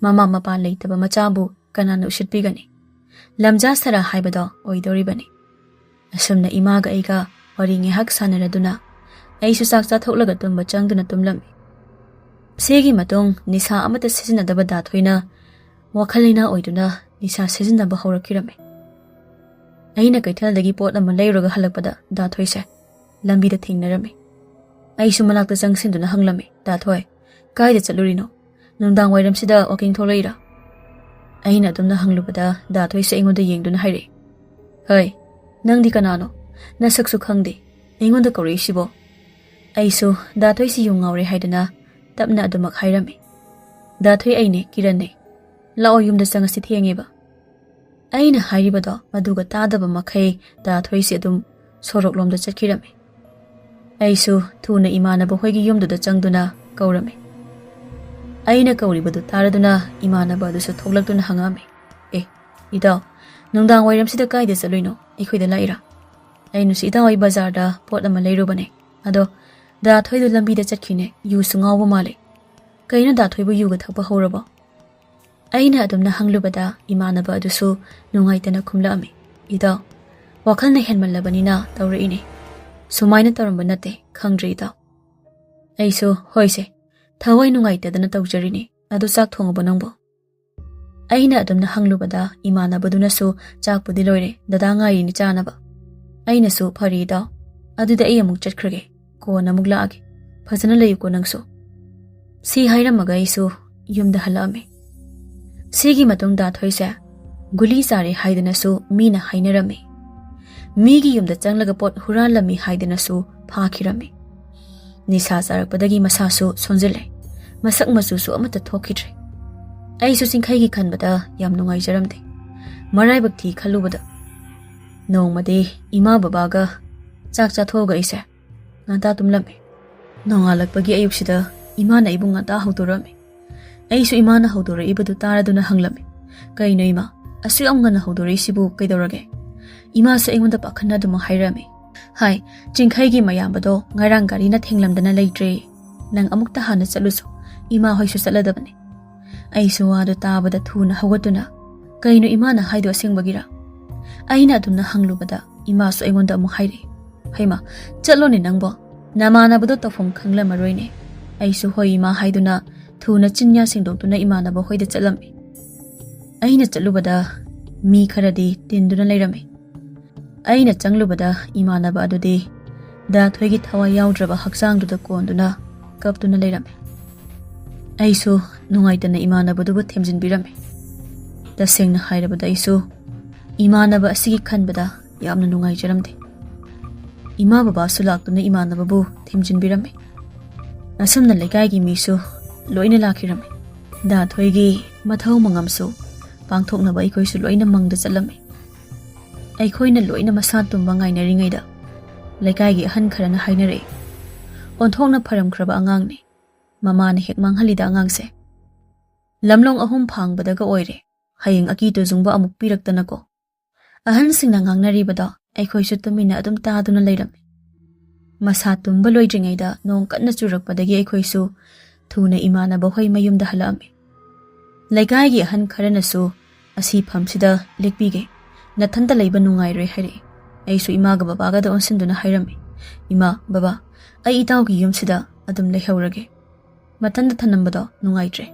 S1: ꯃꯃꯥ ꯃꯄꯥ ꯂꯩꯇꯕ ꯃꯆꯥꯕꯨ ꯀꯅꯥꯅ ꯎꯁꯤꯠꯄꯤꯒꯅꯤ? ꯂꯝꯖꯥ ꯁꯔꯥ ꯍꯥꯏꯕꯗꯣ ꯑꯣꯏꯗꯧꯔꯤꯕꯅꯤ꯫ ꯑꯁꯨꯝꯅ ꯏꯃꯥꯒ ꯑꯩꯒ ꯋꯥꯔꯤ ꯉꯥꯏꯍꯥꯛ ꯁꯥꯟꯅꯔꯗꯨꯅ ꯑꯩꯁꯨ ꯆꯥꯛ ꯆꯥꯊꯣꯛꯂꯒ ꯇꯨꯝꯕ ꯆꯪꯗꯨꯅ ꯇꯨꯝꯂꯝꯃꯤ꯫ ꯁꯤꯒꯤ ꯃꯇꯨꯡ ꯅꯤꯁꯥ ꯑꯃꯠꯇ ꯁꯤꯖꯤꯟꯅꯗꯕ ꯗꯥꯊꯣꯏꯅ ꯋꯥꯈꯜ ꯂꯩꯅꯥ ꯑꯣꯏꯗꯨꯅ ꯅꯤꯁꯥ ꯁꯤꯖꯤꯟꯅꯕ ꯍꯧꯔꯛꯈꯤꯔꯝꯃꯤ꯫ ꯑꯩꯅ ꯀꯩꯊꯦꯜꯗꯒꯤ ꯄꯣꯠ ꯑꯃ ꯂꯩꯔꯨꯔꯒ ꯍꯜꯂꯛꯄꯗ ꯗꯥꯊꯣꯏꯁꯦ ꯂꯝꯕꯤꯗ ꯊꯦꯡꯅꯔꯝꯃꯤ꯫ ꯑꯩꯁꯨ ꯃꯅꯥꯛꯇ ꯆꯪꯁꯤꯟꯗꯨꯅ ꯍꯪꯂꯝꯃꯤ, ꯗꯥꯊꯣꯏ ꯀꯥꯏꯗ ꯆꯠꯂꯨꯔꯤꯅꯣ? ꯅꯨꯡꯗꯥꯡ ꯋꯥꯏꯔꯝꯁꯤꯗ ꯋꯥꯀꯤꯡ ꯊꯣꯛꯂꯛꯏꯔꯥ? ꯑꯩꯅ ꯑꯗꯨꯝꯅ ꯍꯪꯂꯨꯕꯗ ꯗꯥꯊꯣꯏꯁꯦ ꯑꯩꯉꯣꯟꯗ ꯌꯦꯡꯗꯨꯅ ꯍꯥꯏꯔꯛꯏ, ꯍꯩ ꯅꯪꯗꯤ ꯀꯅꯥꯅꯣ? ꯅꯁꯛꯁꯨ ꯈꯪꯗꯦ, ꯑꯩꯉꯣꯟꯗ ꯀꯧꯔꯛꯏꯁꯤꯕꯣ? ꯑꯩꯁꯨ ꯗꯥꯊꯣꯏꯁꯤ ꯌꯨ ꯉꯥꯎꯔꯦ ꯍꯥꯏꯗꯅ ꯇꯞꯅ ꯑꯗꯨꯃꯛ ꯍꯥꯏꯔꯝꯃꯤ꯫ ꯗꯥꯊꯣꯏ ꯑꯩꯅꯦ, ꯀꯤꯔꯟꯅꯦ, ꯂꯥꯛꯑꯣ ꯌꯨꯝꯗ ꯆꯪꯉꯁꯤ ꯊꯦꯡꯉꯦꯕ꯫ ꯑꯩꯅ ꯍꯥꯏꯔꯤꯕꯗꯣ ꯑꯗꯨꯒ ꯇꯥꯗꯕ ꯃꯈꯩ ꯗꯥꯊꯣꯏꯁꯤ ꯑꯗꯨꯝ ꯁꯣꯔꯣꯛꯂꯣꯝꯗ ꯆꯠꯈꯤꯔꯝꯃꯤ꯫ ꯑꯩꯁꯨ ꯊꯨꯅ ꯏꯃꯥꯟꯅꯕ ꯍꯣꯏꯒꯤ ꯌꯨꯝꯗꯨꯗ ꯆꯪꯗꯨꯅ ꯀꯧꯔꯝꯃꯤ꯫ ꯑꯩꯅ ꯀꯧꯔꯤꯕꯗꯨ ꯇꯥꯔꯗꯨꯅ ꯏꯃꯥꯟꯅꯕ ꯑꯗꯨꯁꯨ ꯊꯣꯛꯂꯛꯇꯨꯅ ꯍꯪꯉꯛꯑꯝꯃꯤ, ꯑꯦ ꯏꯇꯥꯎ ꯅꯨꯡꯗꯥꯡ ꯋꯥꯏꯔꯝꯁꯤꯗ ꯀꯥꯏꯗ ꯆꯠꯂꯨꯏꯅꯣ? ꯑꯩꯈꯣꯏꯗ ꯂꯥꯛꯏꯔꯥ? ꯑꯩꯅꯁꯨ ꯏꯇꯥꯎ ꯑꯩ ꯕꯖꯥꯔꯗ ꯄꯣꯠ ꯑꯃ ꯂꯩꯔꯨꯕꯅꯦ, ꯑꯗꯣ ꯗꯥꯊꯣꯏꯗꯨ ꯂꯝꯕꯤꯗ ꯆꯠꯈꯤꯅꯦ, ꯌꯨꯁꯨ ꯉꯥꯎꯕ ꯃꯥꯜꯂꯦ꯫ ꯀꯩꯅꯣ ꯗꯥꯊꯣꯏꯕꯨ ꯌꯨꯒ ꯊꯛꯄ ꯍꯧꯔꯕꯣ? ꯑꯩꯅ ꯑꯗꯨꯝꯅ ꯍꯪꯂꯨꯕꯗ ꯏꯃꯥꯟꯅꯕ ꯑꯗꯨꯁꯨ ꯅꯨꯡꯉꯥꯏꯇꯅ ꯈꯨꯝꯂꯛꯑꯝꯃꯤ, ꯏꯇꯥꯎ ꯋꯥꯈꯜꯅ ꯍꯦꯟꯃꯜꯂꯕꯅꯤꯅ ꯇꯧꯔꯛꯏꯅꯦ, ꯁꯨꯃꯥꯏꯅ ꯇꯧꯔꯝꯕ ꯅꯠꯇꯦ, ꯈꯪꯗ꯭ꯔꯦ ꯏꯇꯥꯎ꯫ ꯑꯩꯁꯨ ꯍꯣꯏꯁꯦ ꯊꯋꯥꯏ ꯅꯨꯡꯉꯥꯏꯇꯗꯅ ꯇꯧꯖꯔꯤꯅꯤ, ꯑꯗꯨ ꯆꯥꯛ ꯊꯣꯡꯉꯕꯣ ꯅꯪꯕꯣ? ꯑꯩꯅ ꯑꯗꯨꯝꯅ ꯍꯪꯂꯨꯕꯗ ꯏꯃꯥꯟꯅꯕꯗꯨꯅꯁꯨ ꯆꯥꯛꯄꯨꯗꯤ ꯂꯣꯏꯔꯦ, ꯗꯗꯥ ꯉꯥꯏꯔꯤꯅꯤ ꯆꯥꯅꯕ꯫ ꯑꯩꯅꯁꯨ ꯐꯔꯦ ꯏꯇꯥꯎ, ꯑꯗꯨꯗꯤ ꯑꯩ ꯑꯃꯨꯛ ꯆꯠꯈ꯭ꯔꯒꯦ, ꯀꯣꯟꯅ ꯑꯃꯨꯛ ꯂꯥꯛꯑꯒꯦ, ꯐꯖꯅ ꯂꯩꯌꯨꯀꯣ ꯅꯪꯁꯨ꯫ ꯁꯤ ꯍꯥꯏꯔꯝꯃꯒ ꯑꯩꯁꯨ ꯌꯨꯝꯗ ꯍꯜꯂꯛꯑꯝꯃꯤ꯫ ꯁꯤꯒꯤ ꯃꯇꯨꯡ ꯗꯥꯊꯣꯏꯁꯦ ꯒꯨꯂꯤ ꯆꯥꯔꯦ ꯍꯥꯏꯗꯅꯁꯨ ꯃꯤꯅ ꯍꯥꯏꯅꯔꯝꯃꯤ꯫ ꯃꯤꯒꯤ ꯌꯨꯝꯗ ꯆꯪꯂꯒ ꯄꯣꯠ ꯍꯨꯔꯥꯜꯂꯝꯃꯤ ꯍꯥꯏꯗꯅꯁꯨ ꯐꯥꯈꯤꯔꯝꯃꯤ꯫ ꯅꯤꯁꯥ ꯆꯥꯔꯛꯄꯗꯒꯤ ꯃꯁꯥꯁꯨ ꯁꯣꯟꯖꯤꯜꯂꯦ, ꯃꯁꯛ ꯃꯆꯨꯁꯨ ꯑꯃꯠꯇ ꯊꯣꯛꯈꯤꯗ꯭ꯔꯦ꯫ ꯑꯩꯁꯨ ꯆꯤꯡꯈꯩꯒꯤ ꯈꯟꯕꯗ ꯌꯥꯝ ꯅꯨꯡꯉꯥꯏꯖꯔꯝꯗꯦ, ꯃꯔꯥꯏꯕꯛ ꯊꯤ ꯈꯜꯂꯨꯕꯗ꯫ ꯅꯣꯡꯃꯗꯤ ꯏꯃꯥ ꯕꯕꯥꯒ ꯆꯥꯛ ꯆꯥꯊꯣꯛꯑꯒ ꯑꯩꯁꯦ ꯉꯟꯇꯥ ꯇꯨꯝꯂꯝꯃꯤ꯫ ꯅꯣꯡꯉꯥꯜꯂꯛꯄꯒꯤ ꯑꯌꯨꯛꯁꯤꯗ ꯏꯃꯥꯅ ꯑꯩꯕꯨ ꯉꯟꯇꯥ ꯍꯧꯗꯣꯔꯛꯑꯝꯃꯤ꯫ ꯑꯩꯁꯨ ꯏꯃꯥꯅ ꯍꯧꯗꯣꯔꯛꯏꯕꯗꯨ ꯇꯥꯔꯗꯨꯅ ꯍꯪꯂꯝꯃꯤ, ꯀꯩꯅꯣ ꯏꯃꯥ ꯑꯁꯨꯛ ꯌꯥꯝ ꯉꯟꯅ ꯍꯧꯗꯣꯔꯛꯏꯁꯤꯕꯨ ꯀꯩꯗꯧꯔꯒꯦ? ꯏꯃꯥꯁꯨ ꯑꯩꯉꯣꯟꯗ ꯄꯥꯈꯠꯅ ꯑꯗꯨꯃꯛ ꯍꯥꯏꯔꯝꯃꯤ, ꯍꯥꯏ ꯆꯤꯡꯈꯩꯒꯤ ꯃꯌꯥꯝꯕꯗꯣ ꯉꯔꯥꯡ ꯒꯥꯔꯤꯅ ꯊꯦꯡꯂꯝꯗꯅ ꯂꯩꯇ꯭ꯔꯦ, ꯅꯪ ꯑꯃꯨꯛꯇ ꯍꯥꯟꯅ ꯆꯠꯂꯨꯆꯣ, ꯏꯃꯥ ꯍꯣꯏꯁꯨ ꯆꯠꯂꯗꯕꯅꯤ꯫ ꯑꯩꯁꯨ ꯋꯥꯗꯨ ꯇꯥꯕꯗ ꯊꯨꯅ ꯍꯧꯒꯠꯇꯨꯅ, ꯀꯩꯅꯣ ꯏꯃꯥꯅ ꯍꯥꯏꯗꯣ ꯑꯁꯦꯡꯕꯒꯤꯔꯥ? ꯑꯩꯅ ꯑꯗꯨꯝꯅ ꯍꯪꯂꯨꯕꯗ ꯏꯃꯥꯁꯨ ꯑꯩꯉꯣꯟꯗ ꯑꯃꯨꯛ ꯍꯥꯏꯔꯛꯏ, ꯍꯩꯃ ꯆꯠꯂꯣꯅꯦ ꯅꯪꯕꯣ ꯅꯃꯥꯟꯅꯕꯗꯣ ꯇꯧꯐꯝ ꯈꯪꯂꯝꯃꯔꯣꯏꯅꯦ ꯑꯩꯁꯨ ꯍꯣꯏ ꯏꯃꯥ ꯍꯥꯏꯗꯨꯅ ꯊꯨꯅ ꯆꯤꯟꯌꯥ ꯁꯦꯡꯗꯣꯛꯇꯨꯅ ꯏꯃꯥꯟꯅꯕ ꯍꯣꯏꯗ ꯆꯠꯂꯝꯃꯤ ꯑꯩꯅ ꯆꯠꯂꯨꯕꯗ ꯃꯤ ꯈꯔꯗꯤ ꯇꯤꯟꯗꯨꯅ ꯂꯩꯔꯝꯃꯤ ꯑꯩꯅ ꯆꯪꯂꯨꯕꯗ ꯏꯃꯥꯟꯅꯕ ꯑꯗꯨꯗꯤ ꯗꯥꯊꯣꯏꯒꯤ ꯊꯋꯥꯏ ꯌꯥꯎꯗ꯭ꯔꯕ ꯍꯛꯆꯥꯡꯗꯨꯗ ꯀꯣꯟꯗꯨꯅ ꯀꯞꯇꯨꯅ ꯂꯩꯔꯝꯃꯤ ꯑꯩꯁꯨ ꯅꯨꯡꯉꯥꯏꯇꯅ ꯏꯃꯥꯟꯅꯕꯗꯨꯕꯨ ꯊꯦꯝꯖꯤꯟꯕꯤꯔꯝꯃꯤ ꯇꯁꯦꯡꯅ ꯍꯥꯏꯔꯕꯗ ꯑꯩꯁꯨ ꯏꯃꯥꯟꯅꯕ ꯑꯁꯤꯒꯤ ꯈꯟꯕꯗ ꯌꯥꯝꯅ ꯅꯨꯡꯉꯥꯏꯖꯔꯝꯗꯦ ꯏꯃꯥ ꯕꯕꯥꯁꯨ ꯂꯥꯛꯇꯨꯅ ꯏꯃꯥꯟꯅꯕꯕꯨ ꯊꯦꯝꯖꯤꯟꯕꯤꯔꯝꯃꯤ ꯑꯁꯨꯝꯅ ꯂꯩꯀꯥꯏꯒꯤ ꯃꯤꯁꯨ ꯂꯣꯏꯅ ꯂꯥꯛꯈꯤꯔꯝꯃꯤ ꯗꯥꯊꯣꯏꯒꯤ ꯃꯊꯧ ꯃꯉꯝꯁꯨ ꯄꯥꯡꯊꯣꯛꯅꯕ ꯑꯩꯈꯣꯏꯁꯨ ꯂꯣꯏꯅ ꯃꯪꯗ ꯆꯠꯂꯝꯃꯤ ꯑꯩꯈꯣꯏꯅ ꯂꯣꯏꯅ ꯃꯁꯥ ꯇꯨꯝꯕ ꯉꯥꯏꯅꯔꯤꯉꯩꯗ ꯂꯩꯀꯥꯏꯒꯤ ꯑꯍꯟ ꯈꯔꯅ ꯍꯥꯏꯅꯔꯛꯏ ꯑꯣꯟꯊꯣꯛꯅ ꯐꯔꯝꯈ꯭ꯔꯕ ꯑꯉꯥꯡꯅꯤ ꯃꯃꯥꯅ ꯍꯦꯛ ꯃꯥꯡꯍꯜꯂꯤꯗ ꯑꯉꯥꯡꯁꯦ ꯂꯝꯂꯣꯡ 3 ꯐꯥꯡꯕꯗꯒ ꯑꯣꯏꯔꯦ ꯍꯌꯦꯡ ꯑꯀꯤ ꯇꯨꯖꯨꯡꯕ ꯑꯃꯨꯛ ꯄꯤꯔꯛꯇꯅꯀꯣ ꯑꯍꯟꯁꯤꯡꯅ ꯉꯥꯡꯅꯔꯤꯕꯗ ꯑꯩꯈꯣꯏꯁꯨ ꯇꯨꯃꯤꯟꯅ ꯑꯗꯨꯝ ꯇꯥꯗꯨꯅ ꯂꯩꯔꯝꯃꯤ ꯃꯁꯥ ꯇꯨꯝꯕ ꯂꯣꯏꯗ꯭ꯔꯤꯉꯩꯗ ꯅꯣꯡ ꯀꯟꯅ ꯆꯨꯔꯛꯄꯗꯒꯤ ꯑꯩꯈꯣꯏꯁꯨ ꯊꯨꯅ ꯏꯃꯥꯟꯅꯕ ꯍꯣꯏ ꯃꯌꯨꯝꯗ ꯍꯜꯂꯛꯑꯝꯃꯤ ꯂꯩꯀꯥꯏꯒꯤ ꯑꯍꯟ ꯈꯔꯅꯁꯨ ꯑꯁꯤ ꯐꯝꯁꯤꯗ ꯂꯦꯛꯄꯤꯒꯦ ꯅꯊꯟꯇ ꯂꯩꯕ ꯅꯨꯡꯉꯥꯏꯔꯣꯏ ꯍꯥꯏꯔꯛꯏ ꯑꯩꯁꯨ ꯏꯃꯥꯒ ꯕꯕꯥꯒꯗ ꯑꯣꯟꯁꯤꯟꯗꯨꯅ ꯍꯥꯏꯔꯝꯃꯤ ꯏꯃꯥ ꯕꯕꯥ ꯑꯩ ꯏꯇꯥꯎꯒꯤ ꯌꯨꯝꯁꯤꯗ ꯑꯗꯨꯝ ꯂꯩꯍꯧꯔꯒꯦ ꯃꯊꯟꯇ ꯊꯅꯝꯕꯗꯣ ꯅꯨꯡꯉꯥꯏꯇ꯭ꯔꯦ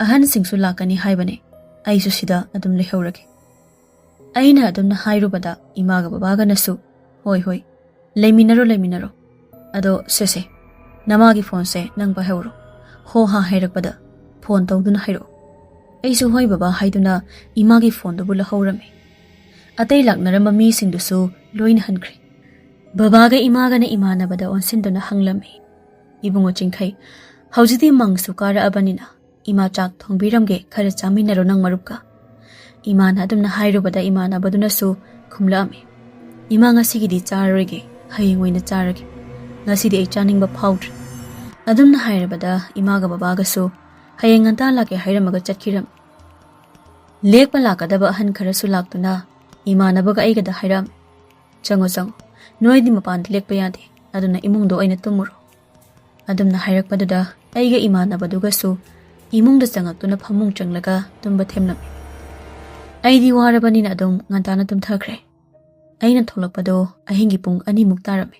S1: ꯑꯍꯟꯁꯤꯡꯁꯨ ꯂꯥꯛꯀꯅꯤ ꯍꯥꯏꯕꯅꯦ ꯑꯩꯁꯨ ꯁꯤꯗ ꯑꯗꯨꯝ ꯂꯩꯍꯧꯔꯒꯦ ꯑꯩꯅ ꯑꯗꯨꯝꯅ ꯍꯥꯏꯔꯨꯕꯗ ꯏꯃꯥꯒ ꯕꯕꯥꯒꯅꯁꯨ ꯍꯣꯏ ꯍꯣꯏ ꯂꯩꯃꯤꯟꯅꯔꯣ ꯑꯗꯣ ꯁꯦꯁꯦ ꯅꯃꯥꯒꯤ ꯐꯣꯟꯁꯦ ꯅꯪ ꯄꯥꯏꯍꯧꯔꯣ ꯍꯣ ꯍꯥ ꯍꯥꯏꯔꯛꯄꯗ ꯐꯣꯟ ꯇꯧꯗꯨꯅ ꯍꯥꯏꯔꯛꯑꯣ ꯑꯩꯁꯨ ꯍꯣꯏ ꯕꯕꯥ ꯍꯥꯏꯗꯨꯅ ꯏꯃꯥꯒꯤ ꯐꯣꯟꯗꯨꯕꯨ ꯂꯧꯍꯧꯔꯝꯃꯤ ꯑꯇꯩ ꯂꯥꯛꯅꯔꯝꯕ ꯃꯤꯁꯤꯡꯗꯨꯁꯨ ꯂꯣꯏꯅ ꯍꯟꯈ꯭ꯔꯦ ꯕꯕꯥꯒ ꯏꯃꯥꯒꯅ ꯏꯃꯥꯟꯅꯕꯗ ꯑꯣꯟꯁꯤꯟꯗꯨꯅ ꯍꯪꯂꯝꯃꯤ 이붕어 찡ꯈꯩ ꯍꯧꯖꯤꯛꯇꯤ ꯃꯪꯁꯨ ꯀꯥꯔꯛꯑꯕꯅꯤꯅ ꯏꯃꯥ ꯆꯥꯛ ꯊꯣꯡꯕꯤꯔꯝꯒꯦ ꯈꯔ ꯆꯥꯃꯤꯟꯅꯔꯣ ꯅꯪ ꯃꯔꯨꯞꯀ ꯏꯃꯥꯅ ꯑꯗꯨꯝꯅ ꯍꯥꯏꯔꯨꯕꯗ ꯏꯃꯥꯟꯅꯕꯗꯨꯅꯁꯨ ꯈꯨꯝꯂꯛꯑꯝꯃꯤ ꯏꯃꯥ ꯉꯁꯤꯒꯤꯗꯤ ꯆꯥꯔꯔꯣꯏꯒꯦ ꯍꯌꯦꯡ ꯑꯣꯏꯅ ꯆꯥꯔꯒꯦ ꯉꯁꯤꯗꯤ ꯑꯩ ꯆꯥꯅꯤꯡꯕ ꯐꯥꯎꯗ꯭ꯔꯦ ꯑꯗꯨꯝꯅ ꯍꯥꯏꯔꯕꯗ ꯏꯃꯥꯒ ꯕꯕꯥꯒꯁꯨ ꯍꯌꯦꯡ ꯉꯟꯇꯥ ꯂꯥꯛꯀꯦ ꯍꯥꯏꯔꯝꯃꯒ ꯆꯠꯈꯤꯔꯝꯃꯤ ꯂꯦꯛꯄ ꯂꯥꯛꯀꯗꯕ ꯑꯍꯟ ꯈꯔꯁꯨ ꯂꯥꯛꯇꯨꯅ ꯏꯃꯥꯟꯅꯕꯒ ꯑꯩꯒꯗ ꯍꯥꯏꯔꯝꯃꯤ ꯆꯪꯉꯣ ꯅꯣꯏꯗꯤ ꯃꯄꯥꯟꯗ ꯂꯦꯛꯄ ꯌꯥꯗꯦ ꯑꯗꯨꯅ ꯏꯃꯨꯡꯗ ꯑꯣꯏꯅ ꯇꯨꯝꯃꯨꯔꯣ ꯑꯗꯨꯝꯅ ꯍꯥꯏꯔꯛꯄꯗꯨꯗ ꯑꯩꯒ ꯏꯃꯥꯟꯅꯕꯗꯨꯒꯁꯨ ꯏꯃꯨꯡꯗ ꯆꯪꯉꯛꯇꯨꯅ ꯐꯃꯨꯡ ꯆꯪꯂꯒ ꯇꯨꯝꯕ ꯊꯦꯝꯂꯝꯃꯤ ꯑꯩꯗꯤ ꯋꯥꯔꯕꯅꯤꯅ ꯑꯗꯨꯝ ꯉꯟꯇꯥꯅ ꯇꯨꯝꯊꯈ꯭ꯔꯦ ꯑꯩꯅ ꯊꯣꯛꯂꯛꯄꯗꯣ ꯑꯍꯤꯡꯒꯤ ꯄꯨꯡ 2 ꯇꯥꯔꯝꯃꯤ